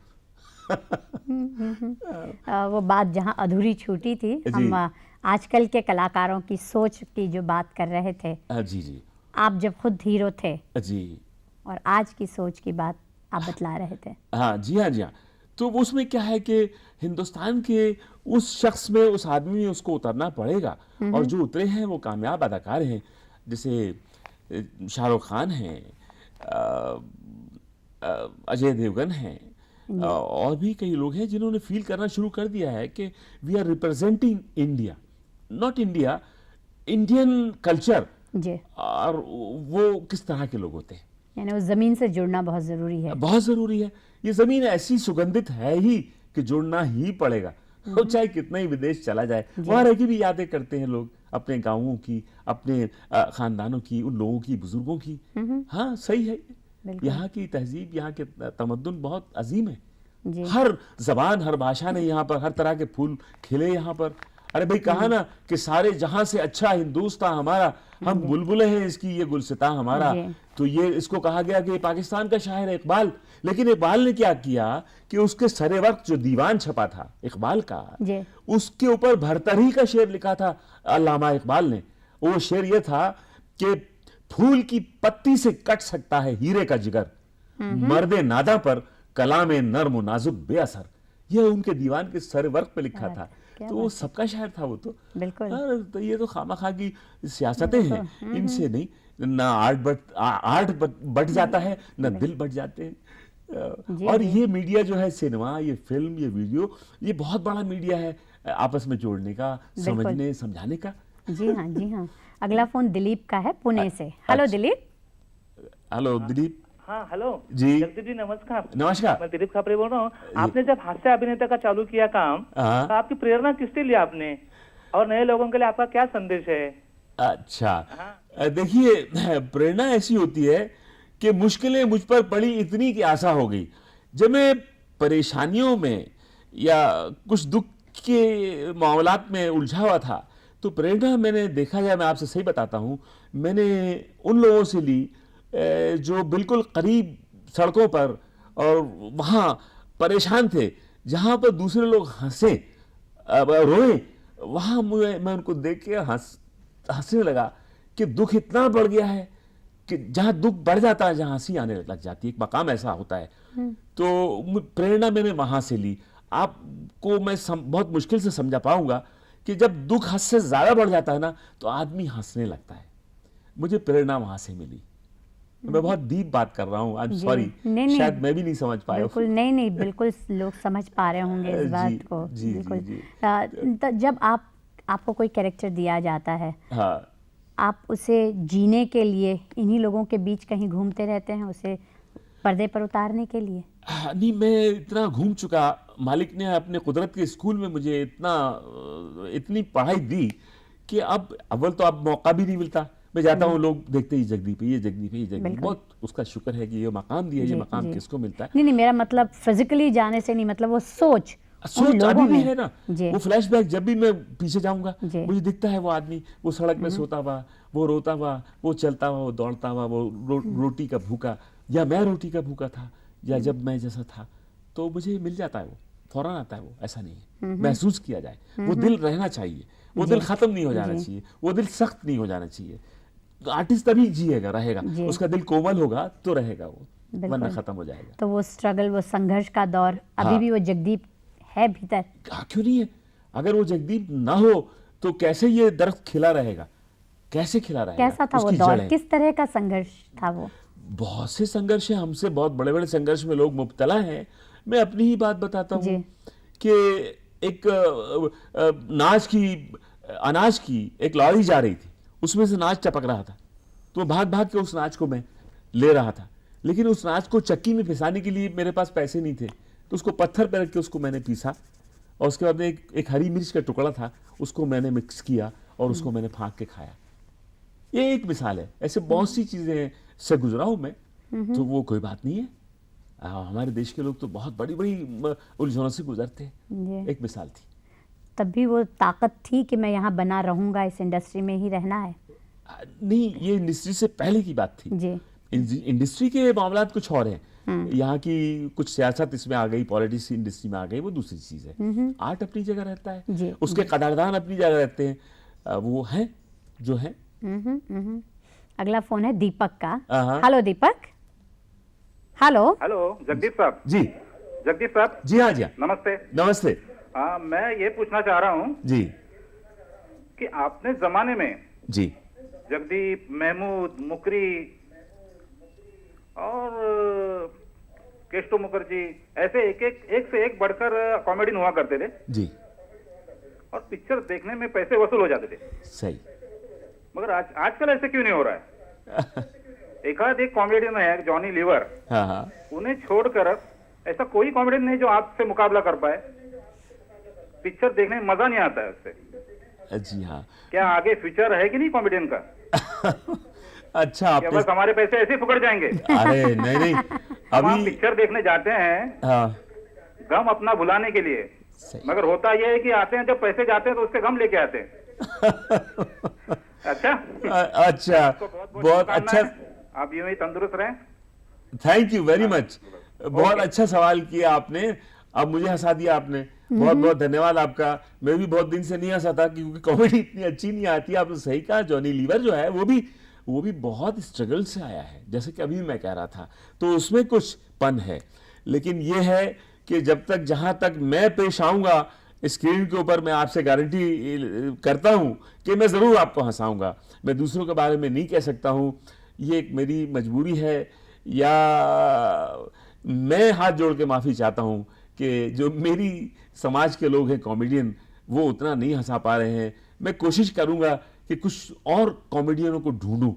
वो बात जहाँ अधूरी छूटी थी, हम आजकल के कलाकारों की सोच की जो बात कर रहे थे। जी जी। आप जब खुद हीरो थे जी। और आज की सोच की बात आप बतला रहे थे। हाँ जी, हाँ जी, हाँ। तो उसमें क्या है कि हिंदुस्तान के उस शख्स में, उस आदमी में उसको उतरना पड़ेगा, और जो उतरे हैं वो कामयाब अदाकार हैं। जैसे शाहरुख खान हैं, अजय देवगन हैं, और भी कई लोग हैं जिन्होंने फील करना शुरू कर दिया है कि we are representing India, not India, Indian culture. जी। और वो किस तरह के लोग होते हैं, यानी उस जमीन से जुड़ना बहुत जरूरी है। बहुत जरूरी है। ये जमीन ऐसी सुगंधित है ही कि जुड़ना ही पड़ेगा। तो चाहे कितना ही विदेश चला जाए, वहां रह के भी यादें करते हैं लोग अपने गांवों की, अपने खानदानों की, उन लोगों की, बुजुर्गों की। हाँ सही है। यहाँ की तहजीब, यहाँ के तमद्दुन बहुत अजीम है। जी। हर जबान, हर भाषा ने यहाँ पर, हर तरह के फूल खिले यहाँ पर। अरे भाई, कहा ना कि सारे जहां से अच्छा हिंदुस्तान हमारा, हम बुलबुलें हैं इसकी, ये गुलसितां हमारा। तो ये इसको कहा गया कि ये पाकिस्तान का शायर है इकबाल। लेकिन इकबाल ने क्या किया कि उसके सरे वक्त जो दीवान छपा था इकबाल का, उसके ऊपर भरतरी का शेर लिखा था अल्लामा इकबाल ने। वो शेर ये था कि फूल की पत्ती से कट सकता है हीरे का जिगर, मर्दे नादा पर कलाम नर्म नाजुक बेअसर। ये उनके दीवान के सर वर्क पे लिखा था। तो वो सबका शायर था वो तो। बिल्कुल। तो ये तो खामखा की सियासतें हैं, इनसे नहीं। ना आर्ट बढ़ जाता है, ना दिल बढ़ जाते हैं। और ये मीडिया जो है, सिनेमा, ये फिल्म, ये वीडियो, ये बहुत बड़ा मीडिया है आपस में जोड़ने का, समझने समझाने का। जी हाँ, जी हाँ। अगला फोन दिलीप का है, पुणे से। हेलो दिलीप। हेलो दिलीप। हाँ हेलो जी। जगदीप जी नमस्कार। नमस्कार। मैं दिलीप खापरे बोल रहा हूँ। आपने जब हास्य अभिनेता का चालू किया काम, हाँ। तो आपकी प्रेरणा किससे लिया आपने, और नए लोगों के लिए आपका क्या संदेश है? अच्छा, देखिए, प्रेरणा ऐसी होती है कि मुश्किलें मुझ पर पड़ी इतनी की आशा हो गई। जब मैं परेशानियों में या कुछ दुख के मामलात में उलझा हुआ था, तो प्रेरणा मैंने देखा जाए, मैं आपसे सही बताता हूँ, मैंने उन लोगों से ली जो बिल्कुल करीब सड़कों पर और वहाँ परेशान थे, जहाँ पर दूसरे लोग हंसे रोए, वहाँ मैं उनको देख के हंसने लगा कि दुख इतना बढ़ गया है कि जहाँ दुख बढ़ जाता है, जहाँ हंसी आने लग जाती है। एक मकाम ऐसा होता है। तो प्रेरणा मैंने वहाँ से ली। आपको मैं बहुत मुश्किल से समझा पाऊंगा कि जब दुख हद से ज्यादा बढ़ जाता है ना, तो आदमी हंसने लगता है। मुझे प्रेरणा वहां से मिली। मैं बहुत डीप बात कर रहा हूँ, आई एम सॉरी, शायद मैं भी नहीं समझ पाया। बिल्कुल नहीं, बिल्कुल लोग समझ पा रहे होंगे इस बात को। जी, बिल्कुल। जी, तो जब आपको कोई कैरेक्टर दिया जाता है, हाँ, आप उसे जीने के लिए इन्हीं लोगों के बीच कहीं घूमते रहते हैं, उसे पर्दे पर उतारने के लिए? नहीं, मैं इतना घूम चुका। मालिक ने अपने कुदरत के स्कूल में मुझे इतनी पढ़ाई दी कि अब अव्वल तो अब मौका भी नहीं मिलता। मैं जाता हूँ, लोग देखते ही जगदीप है, ये जगदीप है, ये जगदीप। बहुत उसका शुक्र है कि ये मकाम दिया। ये मकाम किसको मिलता है? नहीं, मेरा मतलब फिजिकली जाने से नहीं, मतलब वो सोच अभी भी है ना। जी। वो फ्लैशबैक जब भी मैं पीछे जाऊंगा, मुझे दिखता है वो आदमी, वो सड़क में सोता हुआ, वो रोता हुआ, वो चलता हुआ, वो दौड़ता हुआ, वो रोटी का भूखा, या मैं रोटी का भूखा था, या जब मैं जैसा था, तो मुझे मिल जाता है, वो फौरन आता है। वो ऐसा नहीं है, महसूस किया जाए। वो दिल रहना चाहिए, वो दिल खत्म नहीं हो जाना चाहिए, वो दिल सख्त नहीं हो जाना चाहिए। आर्टिस्ट तभी जिएगा, रहेगा, उसका दिल कोमल होगा तो रहेगा वो, वरना खत्म हो जाएगा। तो वो स्ट्रगल, वो संघर्ष का दौर अभी भी वो जगदीप है भीतर? क्यों नहीं है? अगर वो जगदीप ना हो तो कैसे ये दरख्त खिला रहेगा? कैसे खिला रहेगा? कैसा था वो दौर? किस तरह का संघर्ष था वो? बहुत से संघर्ष है, हमसे बहुत बड़े बड़े संघर्ष में लोग मुब्तला हैं। मैं अपनी ही बात बताता हूँ कि एक अनाज की एक लॉरी जा रही थी, उसमें से अनाज टपक रहा था, तो भाग भाग के उस अनाज को मैं ले रहा था। लेकिन उस अनाज को चक्की में पिसाने के लिए मेरे पास पैसे नहीं थे, तो उसको पत्थर पर रख के उसको मैंने पीसा, और उसके बाद एक हरी मिर्च का टुकड़ा था, उसको मैंने मिक्स किया और उसको मैंने फाँक के खाया। ये एक मिसाल है। ऐसे बहुत सी चीजें से गुजरा हूं मैं, तो वो कोई बात नहीं है। हमारे देश के लोग तो बहुत बड़ी बड़ी उलझनों से गुजरते हैं। एक मिसाल थी। तब भी वो ताकत थी कि मैं यहाँ बना रहूंगा, इस इंडस्ट्री में ही रहना है? नहीं, ये इंडस्ट्री से पहले की बात थी जी। इंडस्ट्री के मामलात कुछ और हैं। यहाँ की कुछ सियासत इसमें आ गई, पॉलिटिक्स इंडस्ट्री में आ गई, वो दूसरी चीज है। आर्ट अपनी जगह रहता है, उसके कदारदान अपनी जगह रहते हैं, वो हैं जो हैं। अगला फोन है दीपक का। हेलो दीपक। हेलो जगदीप साहब। जी। जगदीप साहब। जी हाँ, जी हाँ। नमस्ते। नमस्ते। मैं ये पूछना चाह रहा हूँ जी कि आपने जमाने में जी जगदीप, महमूद, मुकरी और केस्टो मुखर्जी, ऐसे एक से एक बढ़कर कॉमेडियन हुआ करते थे जी, और पिक्चर देखने में पैसे वसूल हो जाते थे। सही। मगर आजकल ऐसे क्यों नहीं हो रहा है? एक कॉमेडियन है, जॉनी लीवर, हाँ, उन्हें छोड़कर ऐसा कोई कॉमेडियन नहीं जो आपसे मुकाबला कर पाए। पिक्चर देखने में मजा नहीं आता है उससे। जी हाँ। क्या आगे फ्यूचर है कि नहीं कॉमेडियन का? अच्छा, आपने बस हमारे पैसे ऐसे फुकड़ जाएंगे? अरे नहीं हम पिक्चर देखने जाते हैं गम अपना भुलाने के लिए, मगर होता यह है कि आते हैं, जब पैसे जाते हैं तो उसके गम लेके आते हैं। अच्छा, बहुत अच्छा। आप यूं ही तंदुरुस्त रहें। Thank you very much. बहुत अच्छा सवाल किया आपने, अब मुझे हंसा दिया आपने। बहुत बहुत धन्यवाद आपका। मैं भी बहुत दिन से नहीं हंसा था क्योंकि कॉमेडी इतनी अच्छी नहीं आती। आपने सही कहा, जॉनी लीवर जो है वो भी बहुत स्ट्रगल से आया है, जैसे कि अभी मैं कह रहा था, तो उसमें कुछ पन है। लेकिन ये है कि जब तक जहां तक मैं पेश आऊंगा, स्क्रीन के ऊपर मैं आपसे गारंटी करता हूं कि मैं ज़रूर आपको हंसाऊंगा। मैं दूसरों के बारे में नहीं कह सकता हूं, ये एक मेरी मजबूरी है, या मैं हाथ जोड़ के माफ़ी चाहता हूं कि जो मेरी समाज के लोग हैं कॉमेडियन, वो उतना नहीं हंसा पा रहे हैं। मैं कोशिश करूंगा कि कुछ और कॉमेडियनों को ढूंढूं।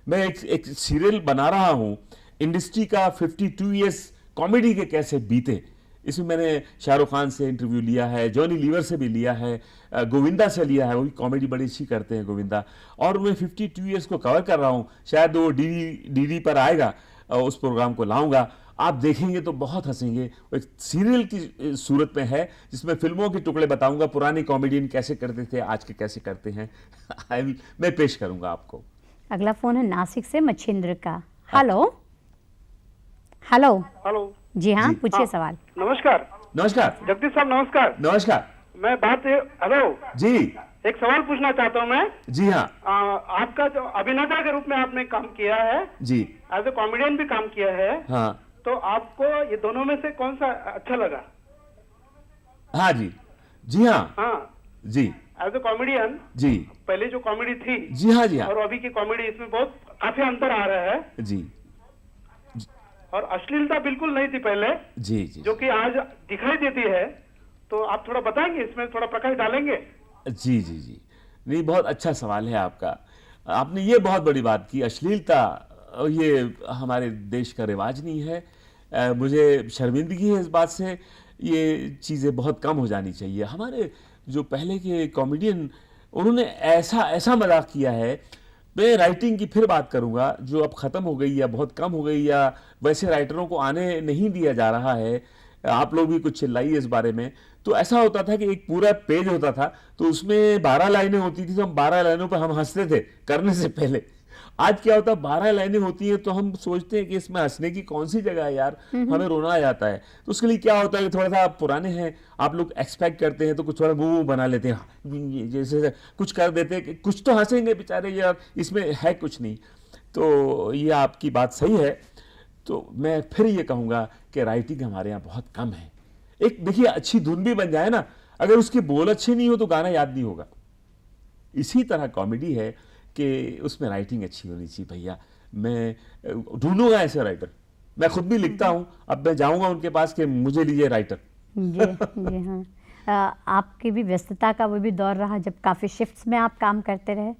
मैं एक सीरियल बना रहा हूं इंडस्ट्री का 52 ईयर्स कॉमेडी के कैसे बीते। इसमें मैंने शाहरुख खान से इंटरव्यू लिया है, जॉनी लीवर से भी लिया है, गोविंदा से लिया है, वो भी कॉमेडी बड़ी अच्छी करते हैं गोविंदा। और मैं 52 ईयर्स को कवर कर रहा हूँ। शायद वो डीडी पर आएगा, उस प्रोग्राम को लाऊंगा, आप देखेंगे तो बहुत हंसेंगे। वो एक सीरियल की सूरत में है जिसमें फिल्मों के टुकड़े बताऊंगा, पुराने कॉमेडियन कैसे करते थे, आज के कैसे करते हैं। मैं पेश करूंगा आपको। अगला फोन है नासिक से मच्छिंद्र का। Hello hello. हेलो। जी हाँ, पूछिए सवाल। नमस्कार। नमस्कार। जगदीश साहब नमस्कार। नमस्कार मैं हेलो जी। एक सवाल पूछना चाहता हूँ मैं। जी हाँ। आपका जो अभिनेता के रूप में आपने काम किया है जी, एज ए कॉमेडियन भी काम किया है, हाँ तो आपको ये दोनों में से कौन सा अच्छा लगा? हाँ जी, जी हाँ, हाँ, जी एज ए कॉमेडियन जी, पहले जो कॉमेडी थी जी हाँ, जी हाँ, और अभी की कॉमेडी, इसमें बहुत काफी अंतर आ रहा है। जी और अश्लीलता बिल्कुल नहीं थी पहले, जी जी जो कि आज दिखाई देती है। तो आप थोड़ा बताएंगे, इसमें थोड़ा प्रकाश डालेंगे? जी जी जी। नहीं, बहुत अच्छा सवाल है आपका। आपने ये बहुत बड़ी बात की। अश्लीलता ये हमारे देश का रिवाज नहीं है। मुझे शर्मिंदगी है इस बात से। ये चीज़ें बहुत कम हो जानी चाहिए। हमारे जो पहले के कॉमेडियन, उन्होंने ऐसा ऐसा मजाक किया है। मैं राइटिंग की फिर बात करूंगा, जो अब ख़त्म हो गई या बहुत कम हो गई, या वैसे राइटरों को आने नहीं दिया जा रहा है। आप लोग भी कुछ चिल्लाइए इस बारे में। तो ऐसा होता था कि एक पूरा पेज होता था, तो उसमें 12 लाइनें होती थी, तो हम 12 लाइनों पर हम हंसते थे करने से पहले। आज क्या होता है, 12 लाइनें होती हैं तो हम सोचते हैं कि इसमें हंसने की कौन सी जगह है यार, हमें रोना आ जाता है। तो उसके लिए क्या होता है कि थोड़ा सा आप पुराने हैं, आप लोग एक्सपेक्ट करते हैं, तो कुछ थोड़ा मुंह बना लेते हैं, जैसे कुछ कर देते हैं कि कुछ तो हंसेंगे बेचारे यार, इसमें है कुछ नहीं। तो ये आपकी बात सही है। तो मैं फिर ये कहूँगा कि राइटिंग हमारे यहाँ बहुत कम है। एक देखिए, अच्छी धुन भी बन जाए ना, अगर उसके बोल अच्छे नहीं हो तो गाना याद नहीं होगा। इसी तरह कॉमेडी है कि उसमें राइटिंग अच्छी होनी चाहिए भैया। मैं ढूंढूंगा ऐसे राइटर, मैं खुद भी लिखता हूँ। अब मैं जाऊंगा उनके पास कि मुझे लीजिए राइटर। जी जी हाँ। आपकी भी व्यस्तता का वो भी दौर रहा जब काफ़ी शिफ्ट्स में आप काम करते रहे।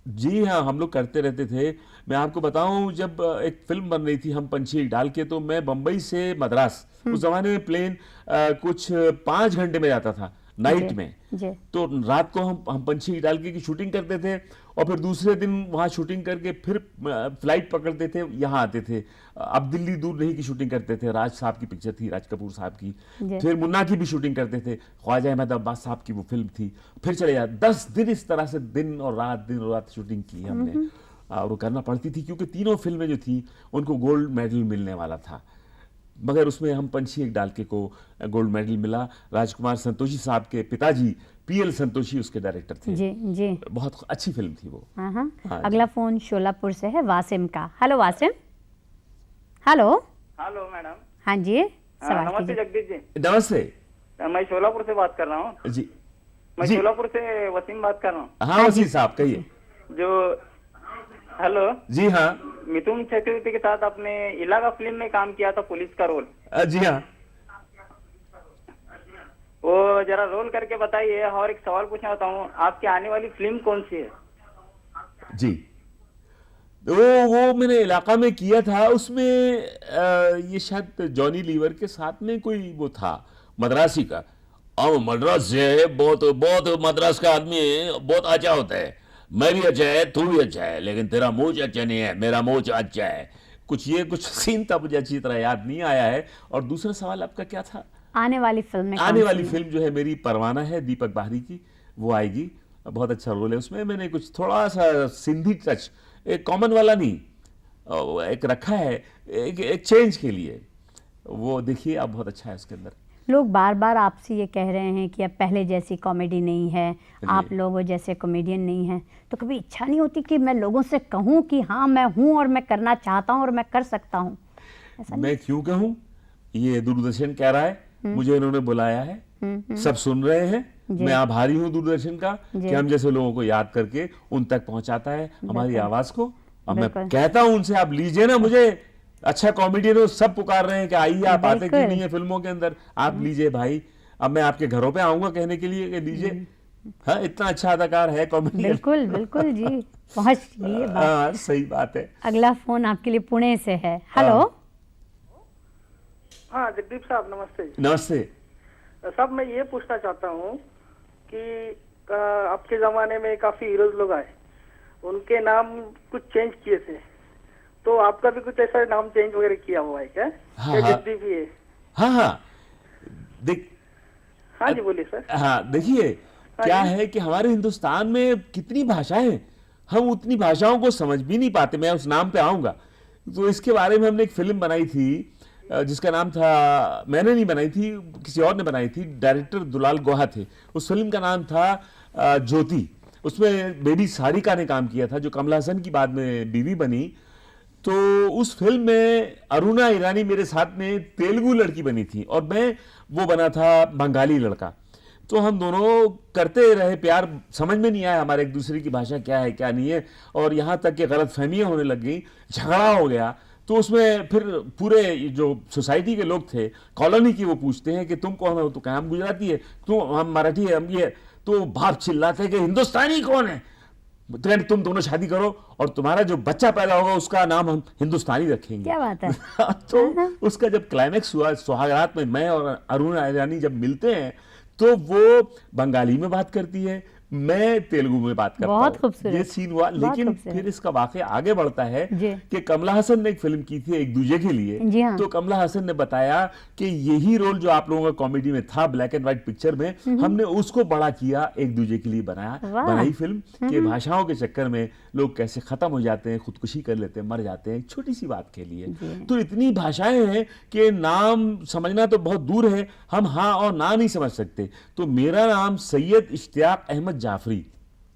जी हाँ, हम लोग करते रहते थे। मैं आपको बताऊं, जब एक फिल्म बन रही थी हम पंछी डाल के, तो मैं बम्बई से मद्रास, उस जमाने में प्लेन कुछ 5 घंटे में जाता था नाइट में। जी। तो रात को हम पंछी डाल के की शूटिंग करते थे, और फिर दूसरे दिन वहाँ शूटिंग करके फिर फ्लाइट पकड़ते थे, यहाँ आते थे। अब दिल्ली दूर नहीं की शूटिंग करते थे, राज साहब की पिक्चर थी, राज कपूर साहब की। जी। फिर मुन्ना की भी शूटिंग करते थे, ख्वाजा अहमद अब्बास साहब की वो फिल्म थी। फिर चले जाते, 10 दिन इस तरह से दिन और रात शूटिंग की हमने। और वो करना पड़ती थी क्योंकि तीनों फिल्में जो थी उनको गोल्ड मेडल मिलने वाला था, मगर उसमें हम पंछी एक डाल के को गोल्ड मेडल मिला। राजकुमार संतोषी साहब के पिताजी पीएल संतोषी उसके डायरेक्टर थे। जी जी। बहुत अच्छी फिल्म थी वो। हाँ हाँ। हाँ अगला फोन शोलापुर से है, वासिम का। Hello Wasim. Hello. Hello madam. हाँ जी, सवाल नमस्ते कीजिए। जगदीश जी। नमस्ते मैं शोलापुर से बात कर रहा हूँ। जी मैं जी। शोलापुर से वसीम बात कर रहा हूँ। हाँ वसीम साहब कहिए। जो हेलो, जी हाँ। मिथुन चक्रवर्ती के साथ आपने इलाका फिल्म में काम किया था, पुलिस का रोल। जी हाँ। वो जरा रोल करके बताइए। और एक सवाल पूछना चाहता हूँ, आपकी आने वाली फिल्म कौन सी है? जी, वो मैंने इलाका में किया था। उसमें ये शायद जॉनी लीवर के साथ में कोई वो था, मद्रासी का। अब मद्रास से बहुत बहुत मद्रास का आदमी बहुत अच्छा होता है। मैं भी अच्छा है, तू भी अच्छा है, लेकिन तेरा मूंछ अच्छा नहीं है, मेरा मूंछ अच्छा है। कुछ सीन था, मुझे अच्छी तरह याद नहीं आया है। और दूसरा सवाल आपका क्या था? आने वाली फिल्म में आने कौन वाली सी है? फिल्म जो है मेरी परवाना है, दीपक बाहरी की, वो आएगी। बहुत अच्छा रोल है उसमें। मैंने कुछ थोड़ा सा सिंधी टच, एक कॉमन वाला नहीं, एक रखा है एक चेंज के लिए। वो देखिए, आप बहुत अच्छा है उसके अंदर। लोग बार बार आपसे ये कह रहे हैं कि अब पहले जैसी कॉमेडी नहीं है, आप लोगों जैसे कॉमेडियन नहीं हैं। तो कभी इच्छा नहीं होती कि मैं लोगों से कहूं कि हाँ मैं हूं और मैं करना चाहता हूं और मैं कर सकता हूं? ऐसा नहीं? मैं क्यों कहूँ, ये दूरदर्शन कह रहा है, मुझे इन्होंने बुलाया है, सब सुन रहे हैं। मैं आभारी हूँ दूरदर्शन का कि हम जैसे लोगों को याद करके उन तक पहुंचाता है हमारी आवाज को। और मैं कहता हूं उनसे, आप लीजिए ना, मुझे अच्छा कॉमेडियन हो, सब पुकार रहे हैं कि आइए, आप आते क्यों नहीं है फिल्मों के अंदर, आप लीजिए भाई। अब मैं आपके घरों पे आऊंगा कहने के लिए कि लीजिए। हाँ, इतना अच्छा अदाकार है कॉमेडियन। बिल्कुल बिल्कुल जी, पहुंच गई बात। हाँ, सही बात है। अगला फोन आपके लिए पुणे से है। हेलो। हाँ जगदीप साहब नमस्ते। नमस्ते साहब, मैं ये पूछना चाहता हूँ कि आपके जमाने में काफी हीरोज लोग आए, उनके नाम कुछ चेंज किए थे, तो आपका भी कुछ ऐसा नाम चेंज वगैरह किया हुआ है क्या? हाँ, जगदीप ही है? हाँ देख, हाँ जी बोलिए सर। हाँ देखिए, क्या है कि हमारे हिंदुस्तान में कितनी भाषाएं हैं, हम उतनी भाषाओं को समझ भी नहीं पाते। मैं उस नाम पे आऊंगा। तो इसके बारे में हमने एक फिल्म बनाई थी जिसका नाम था, मैंने नहीं बनाई थी, किसी और ने बनाई थी, डायरेक्टर दुलाल गुहा थे। उस फिल्म का नाम था ज्योति। उसमें बेबी सारिका ने काम किया था, जो कमला हसन की बाद में बीवी बनी। तो उस फिल्म में अरुणा ईरानी मेरे साथ में तेलुगु लड़की बनी थी और मैं वो बना था बंगाली लड़का। तो हम दोनों करते रहे प्यार, समझ में नहीं आया हमारे एक दूसरे की भाषा क्या है क्या नहीं है, और यहाँ तक कि गलतफहमियां होने लग गई, झगड़ा हो गया। तो उसमें फिर पूरे जो सोसाइटी के लोग थे, कॉलोनी की, वो पूछते हैं कि तुम कौन हो? तो कहा हम गुजराती है, तुम हम मराठी है, हम ये। तो बाप चिल्लाते हैं कि हिंदुस्तानी कौन है? तो तुम दोनों शादी करो और तुम्हारा जो बच्चा पैदा होगा उसका नाम हम हिंदुस्तानी रखेंगे। क्या बात है। तो उसका जब क्लाइमैक्स हुआ, सुहागरात में मैं और अरुण ईरानी जब मिलते हैं तो वो बंगाली में बात करती है, मैं तेलुगु में बात करता हूं। बहुत खूबसूरत। ये सीन हुआ। लेकिन फिर इसका वाकया आगे बढ़ता है जी। कि कमला हसन ने एक फिल्म की थी एक दूजे के लिए। जी हाँ। तो कमला हसन ने बताया कि यही रोल जो आप लोगों का कॉमेडी में था, ब्लैक एंड व्हाइट पिक्चर में, हमने उसको बड़ा किया, एक दूजे के लिए बनाई फिल्म कि भाषाओं के चक्कर में लोग कैसे खत्म हो जाते हैं, खुदकुशी कर लेते हैं, मर जाते हैं एक छोटी सी बात के लिए। तो इतनी भाषाएं हैं कि नाम समझना तो बहुत दूर है, हम हाँ और ना नहीं समझ सकते। तो मेरा नाम सैयद इश्तियाक अहमद जाफरी,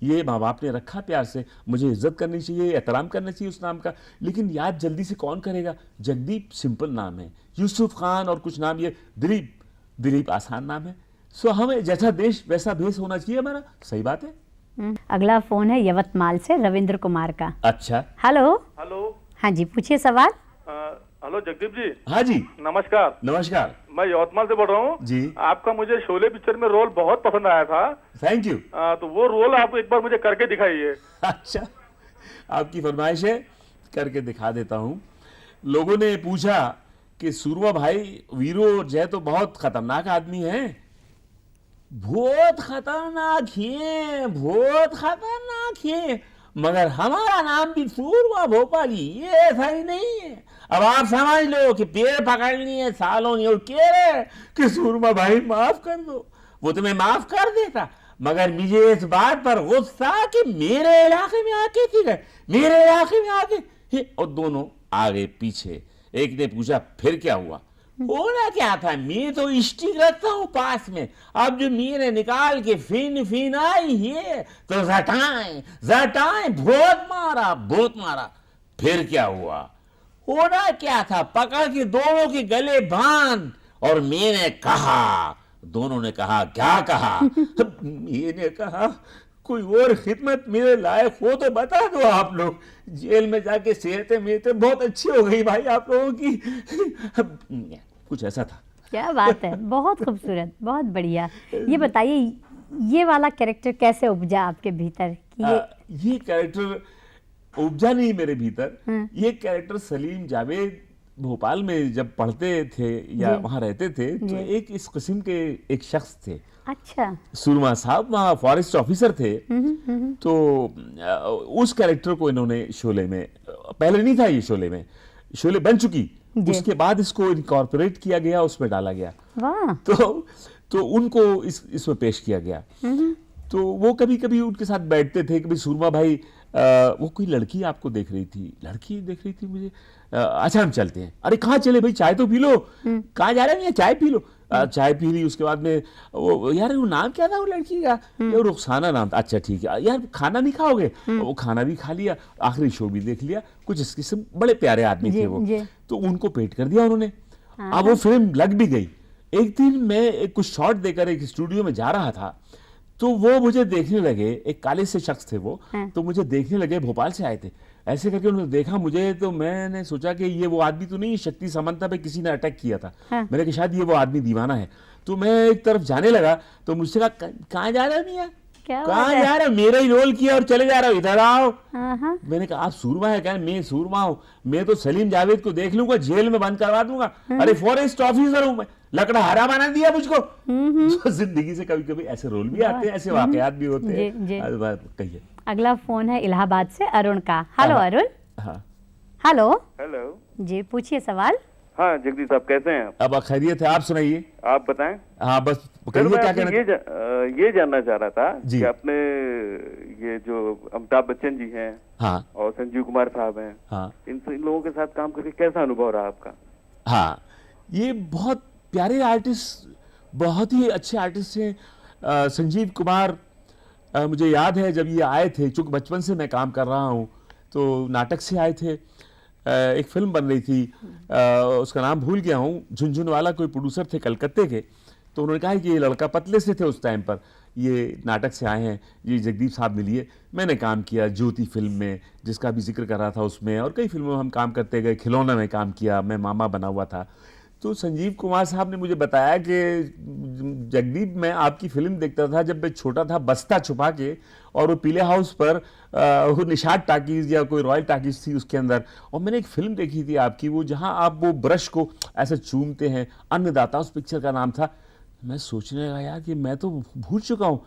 ये माँ बाप ने रखा प्यार से, मुझे इज्जत करनी चाहिए, एहतराम करना चाहिए उस नाम का। लेकिन याद जल्दी से कौन करेगा? जगदीप सिंपल नाम है, यूसुफ खान और कुछ नाम, ये दिलीप आसान नाम है। सो हमें जैसा देश वैसा भेष होना चाहिए हमारा। सही बात है। अगला फोन है यवतमाल से रविंद्र कुमार का। अच्छा, हेलो। हेलो। हाँ जी, पूछिए सवाल। हेलो जगदीप जी। हाँ जी, नमस्कार। नमस्कार मैं यवतमाल से बोल रहा हूँ जी। आपका मुझे शोले पिक्चर में रोल बहुत पसंद आया था। Thank you. तो वो रोल आप एक बार मुझे करके दिखाइए। अच्छा, आपकी फरमाइश है, करके दिखा देता हूं। लोगों ने पूछा कि सूरमा भाई, वीरू और जय तो बहुत खतरनाक आदमी हैं। बहुत खतरनाक है, बहुत खतरनाक है, मगर हमारा नाम भी सूरमा भोपाली, ये ऐसा ही नहीं है। अब आप समझ लो कि पेड़ पकड़नी है सालों ने, और कह रहे कि सूरमा भाई माफ कर दो। वो तो मैं माफ कर देता, मगर मुझे इस बात पर गुस्सा कि मेरे इलाके में आके थी गए, मेरे इलाके में आके, और दोनों आगे पीछे। एक ने पूछा फिर क्या हुआ? होना क्या था, मैं तो स्टिक रखता हूं पास में, अब जो मेरे निकाल के फिन आई है तो जटाएं बहुत मारा। फिर क्या हुआ? होना क्या था, पकड़ के दोनों के गले बांध, और मैंने कहा, दोनों ने कहा, क्या कहा? मैंने कहा कोई और खिदमत मेरे लायक हो तो बता दो आप लोग। जेल में जाके सेहतें बहुत अच्छी हो गई भाई आप लोगों की। कुछ ऐसा था। क्या बात है, बहुत खूबसूरत, बहुत बढ़िया। ये बताइए, ये वाला कैरेक्टर कैसे उपजा आपके भीतर कि ये कैरेक्टर उपजा नहीं मेरे भीतर। ये कैरेक्टर सलीम जावेद भोपाल में जब पढ़ते थे या वहां रहते थे, तो एक इस किस्म के एक शख्स थे। अच्छा। सुरमा साहब वहाँ फॉरेस्ट ऑफिसर थे। तो उस कैरेक्टर को इन्होंने शोले में, पहले नहीं था ये शोले में, शोले बन चुकी, उसके बाद इसको इनकॉर्पोरेट किया गया, उसमें डाला गया। वाह। तो उनको इसमें पेश किया गया। तो वो कभी कभी उनके साथ बैठते थे, कभी सुरमा भाई, वो कोई लड़की आपको देख रही थी मुझे, अच्छा हम चलते हैं। अरे कहाँ चले भाई, चाय तो पी लो। कहाँ जा रहे हैं? चाय पी लो। चाय पी ली। उसके बाद में वो, यार वो नाम क्या था वो लड़की का? यार रुखसाना नाम था। अच्छा ठीक है यार, खाना नहीं खाओगे? वो खाना भी खा लिया, आखिरी शो भी देख लिया। कुछ इस किस्म, बड़े प्यारे आदमी थे वो। तो उनको पेट कर दिया उन्होंने। अब वो फिल्म लग भी गई, एक दिन मैं कुछ शॉट देकर एक स्टूडियो में जा रहा था, तो वो मुझे देखने लगे, एक काले से शख्स थे वो, तो मुझे देखने लगे, भोपाल से आए थे। ऐसे करके उन्होंने देखा मुझे, तो मैंने सोचा कि ये वो आदमी तो नहीं है, शक्ति सामंता पे किसी ने अटैक किया था। मैंने कहा शायद ये वो आदमी दीवाना है। तो मैं एक तरफ जाने लगा, तो मुझसे कहा कहाँ जा रहा है मियां, कहाँ जा रहा है, मेरा ही रोल किया और चले जा रहा हूँ, इधर आओ। मैंने कहा आप सूरमा है क्या? मैं सूरमा हूँ, मैं तो सलीम जावेद को देख लूंगा, जेल में बंद करवा दूंगा। अरे फॉरेस्ट ऑफिसर हूँ मैं, लकड़ा हरा बना दिया मुझको। तो जिंदगी से कभी कभी ऐसे रोल भी आते हैं, ऐसे वाकयात भी होते हैं। कहिए। अगला फोन है इलाहाबाद से अरुण का। हेलो अरुण। हाँ हेलो जी, पूछिए सवाल। हाँ जगदीश साहब कैसे हैं आप? अब खैरियत है, आप सुनाइए। आप बताएं। हाँ बस सर कहिए मैं क्या आपसे कहना। ये जानना चाह रहा था जी। कि अपने ये जो अमिताभ बच्चन जी हैं हाँ और संजीव कुमार साहब हैं, हाँ इन लोगों के साथ काम करके कैसा अनुभव रहा आपका? हाँ, ये बहुत प्यारे आर्टिस्ट, बहुत ही अच्छे आर्टिस्ट हैं। संजीव कुमार, मुझे याद है जब ये आए थे, चूंकि बचपन से मैं काम कर रहा हूँ, तो नाटक से आए थे। एक फिल्म बन रही थी, उसका नाम भूल गया हूँ, झुनझुनवाला कोई प्रोड्यूसर थे कलकत्ते के, तो उन्होंने कहा कि ये लड़का पतले से थे उस टाइम पर, ये नाटक से आए हैं, ये जगदीप साहब मिलिए। मैंने काम किया ज्योति फिल्म में, जिसका भी जिक्र कर रहा था उसमें, और कई फिल्मों में हम काम करते गए। खिलौना में काम किया, मैं मामा बना हुआ था। तो संजीव कुमार साहब ने मुझे बताया कि जगदीप, मैं आपकी फिल्म देखता था जब मैं छोटा था, बस्ता छुपा के, और वो पीले हाउस पर वो निषाद टाकीज या कोई रॉयल टाकीज थी उसके अंदर, और मैंने एक फिल्म देखी थी आपकी, वो जहां आप वो ब्रश को ऐसे चूमते हैं, अन्नदाता उस पिक्चर का नाम था। मैं सोचने लगा यार कि मैं तो भूल चुका हूँ,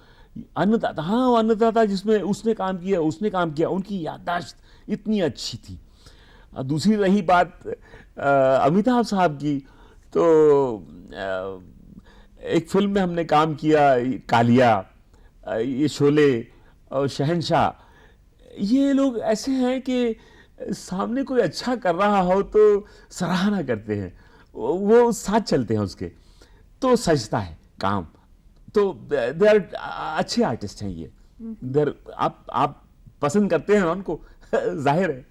अन्नदाता, हाँ वो अन्नदाता जिसमें उसने काम किया, उनकी याददाश्त इतनी अच्छी थी। दूसरी रही बात अमिताभ साहब की, तो एक फिल्म में हमने काम किया, कालिया, ये शोले और शहंशाह। ये लोग ऐसे हैं कि सामने कोई अच्छा कर रहा हो तो सराहना करते हैं, वो साथ चलते हैं उसके, तो सजता है काम। तो दे आर अच्छे आर्टिस्ट हैं ये। आप पसंद करते हैं उनको, जाहिर है,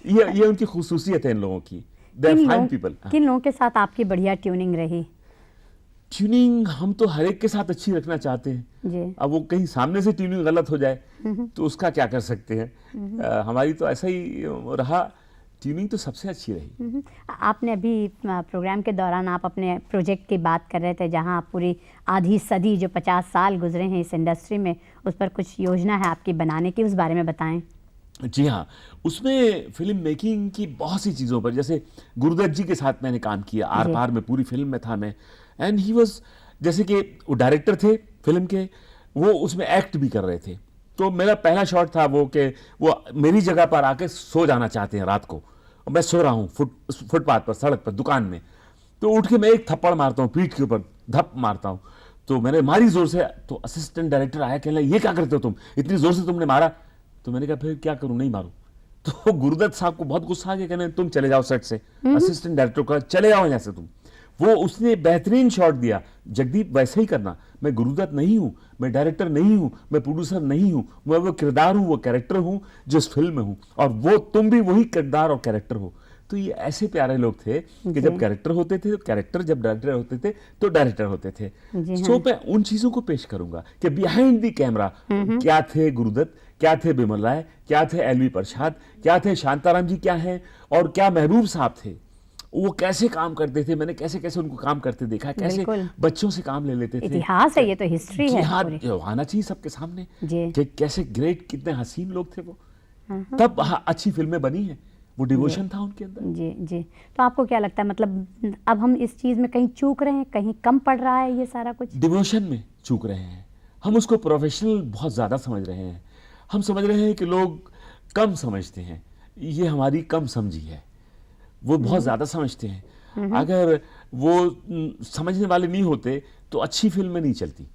ये उनकी खूसूसियत है इन लोगों की। किन लोगों के साथ आपकी बढ़िया ट्यूनिंग रही? ट्यूनिंग हम तो हर एक के साथ अच्छी रखना चाहते हैं जी। अब वो कहीं सामने से ट्यूनिंग गलत हो जाए तो उसका क्या कर सकते हैं। हमारी तो ऐसा ही रहा, ट्यूनिंग तो सबसे अच्छी रही। आपने अभी प्रोग्राम के दौरान आप अपने प्रोजेक्ट की बात कर रहे थे, जहां आप पूरी आधी सदी, जो 50 साल गुजरे हैं इस इंडस्ट्री में, उस पर कुछ योजना है आपकी बनाने की, उस बारे में बताएं। जी हाँ, उसमें फिल्म मेकिंग की बहुत सी चीज़ों पर, जैसे गुरुदत्त जी के साथ मैंने काम किया, आर पार में पूरी फिल्म में था मैं, एंड ही वाज, जैसे कि वो डायरेक्टर थे फिल्म के, वो उसमें एक्ट भी कर रहे थे। तो मेरा पहला शॉट था वो कि वो मेरी जगह पर आके सो जाना चाहते हैं रात को, और मैं सो रहा हूँ फुटपाथ पर, सड़क पर, दुकान में। तो उठ के मैं एक थप्पड़ मारता हूँ पीठ के ऊपर, धप मारता हूँ। तो मैंने मारी जोर से, तो असिस्टेंट डायरेक्टर आया, कहने लगा ये क्या करते हो तुम, इतनी जोर से तुमने मारा। तो मैंने कहा फिर क्या करूं, नहीं मारूं। तो गुरुदत्त साहब को बहुत गुस्सा आ गया, कहने तुम चले जाओ सेट से। असिस्टेंट डायरेक्टर को चले जाओ यहाँ से तुम। वो उसने बेहतरीन शॉट दिया, जगदीप वैसे ही करना, मैं गुरुदत्त नहीं हूं, मैं डायरेक्टर नहीं हूं, मैं प्रोड्यूसर नहीं हूं, मैं वो किरदार हूं, वो कैरेक्टर हूं जो इस फिल्म में हूं, और वो तुम भी वही किरदार और कैरेक्टर हो। तो ये ऐसे प्यारे लोग थे कि जब कैरेक्टर होते थे तो कैरेक्टर, जब डायरेक्टर होते थे तो डायरेक्टर होते थे। सो मैं उन चीजों को पेश करूंगा कि बिहाइंड द कैमरा क्या थे गुरुदत्त, क्या थे बिमल राय, क्या थे एलवी प्रसाद, क्या थे शांताराम जी, क्या है, और क्या महबूब साहब थे, वो कैसे काम करते थे, मैंने कैसे कैसे उनको काम करते देखा, कैसे बच्चों से काम ले लेते थे। इतिहास है ये, तो हिस्ट्री है। हाँ, आना चाहिए सबके सामने कि कैसे ग्रेट, कितने हसीन लोग थे वो। तब अच्छी फिल्में बनी हैं, वो डिवोशन था उनके अंदर। जी जी। तो आपको क्या लगता है, मतलब अब हम इस चीज में कहीं चूक रहे हैं, कहीं कम पड़ रहा है ये सारा कुछ? डिवोशन में चूक रहे हैं हम, उसको प्रोफेशनल बहुत ज्यादा समझ रहे हैं। हम समझ रहे हैं कि लोग कम समझते हैं, ये हमारी कम समझी है। वो बहुत ज्यादा समझते हैं, अगर वो समझने वाले नहीं होते तो अच्छी फिल्में नहीं चलती।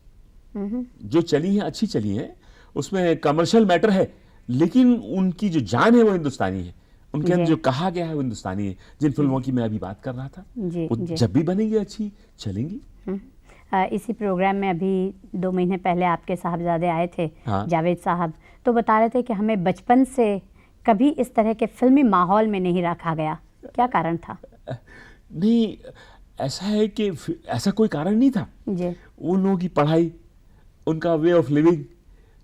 जो चली हैं अच्छी चली हैं, उसमें कमर्शियल मैटर है, लेकिन उनकी जो जान है वो हिंदुस्तानी है, उनके अंदर जो कहा गया है वो हिंदुस्तानी है। जिन फिल्मों की मैं अभी बात कर रहा था, वो जब भी बनेंगी अच्छी चलेंगी। इसी प्रोग्राम में अभी 2 महीने पहले आपके साहबजादे आए थे, जावेद साहब, तो बता रहे थे कि हमें बचपन से कभी इस तरह के फिल्मी माहौल में नहीं रखा गया, क्या कारण था? नहीं, ऐसा है कि ऐसा कोई कारण नहीं था। जी। उन लोगों की पढ़ाई, उनका वे ऑफ लिविंग,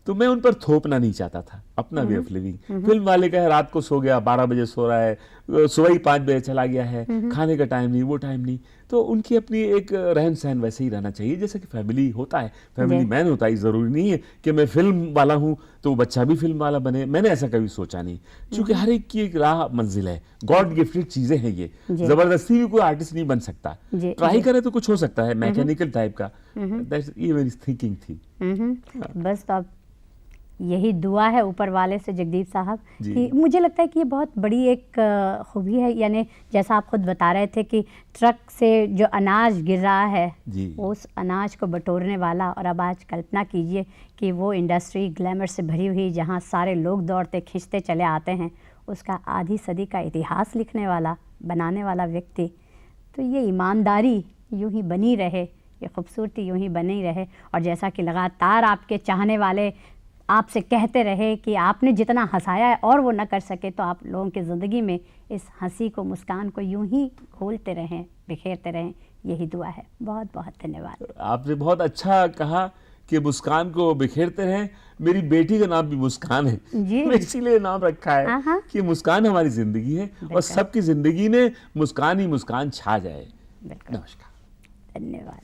तो मैं उन पर थोपना नहीं चाहता था अपना वे ऑफ लिविंग। फिल्म वाले का है रात को सो गया, 12 बजे सो रहा है, सुबह ही 5 बजे चला गया है, खाने का टाइम नहीं, वो टाइम नहीं। तो उनकी अपनी एक रहन सहन वैसे ही रहना चाहिए जैसे कि फैमिली होता है, फैमिली मैन होता है। जरूरी नहीं है कि मैं फिल्म वाला हूँ तो बच्चा भी फिल्म वाला बने, मैंने ऐसा कभी सोचा नहीं। क्योंकि हर एक की एक राह मंजिल है, गॉड गिफ्टेड चीजें हैं ये, जबरदस्ती भी कोई आर्टिस्ट नहीं बन सकता। ट्राई करे तो कुछ हो सकता है, मैकेनिकल टाइप का। ये मेरी थिंकिंग थी। बस तो अब यही दुआ है ऊपर वाले से जगदीप साहब कि मुझे लगता है कि ये बहुत बड़ी एक खूबी है। यानी जैसा आप खुद बता रहे थे कि ट्रक से जो अनाज गिर रहा है उस अनाज को बटोरने वाला, और अब आज कल्पना कीजिए कि वो इंडस्ट्री ग्लैमर से भरी हुई जहाँ सारे लोग दौड़ते खींचते चले आते हैं, उसका आधी सदी का इतिहास लिखने वाला, बनाने वाला व्यक्ति। तो ये ईमानदारी यूँ ही बनी रहे, ये खूबसूरती यूँ ही बनी रहे। और जैसा कि लगातार आपके चाहने वाले आपसे कहते रहे कि आपने जितना हंसाया है और वो न कर सके, तो आप लोगों की ज़िंदगी में इस हंसी को, मुस्कान को यूं ही खोलते रहें, बिखेरते रहें, यही दुआ है। बहुत बहुत धन्यवाद। आपने बहुत अच्छा कहा कि मुस्कान को बिखेरते रहें। मेरी बेटी का नाम भी मुस्कान है जी। इसीलिए नाम रखा है कि मुस्कान हमारी जिंदगी है और सबकी जिंदगी में मुस्कान ही मुस्कान छा जाए। बिल्कुल। नमस्कार। धन्यवाद।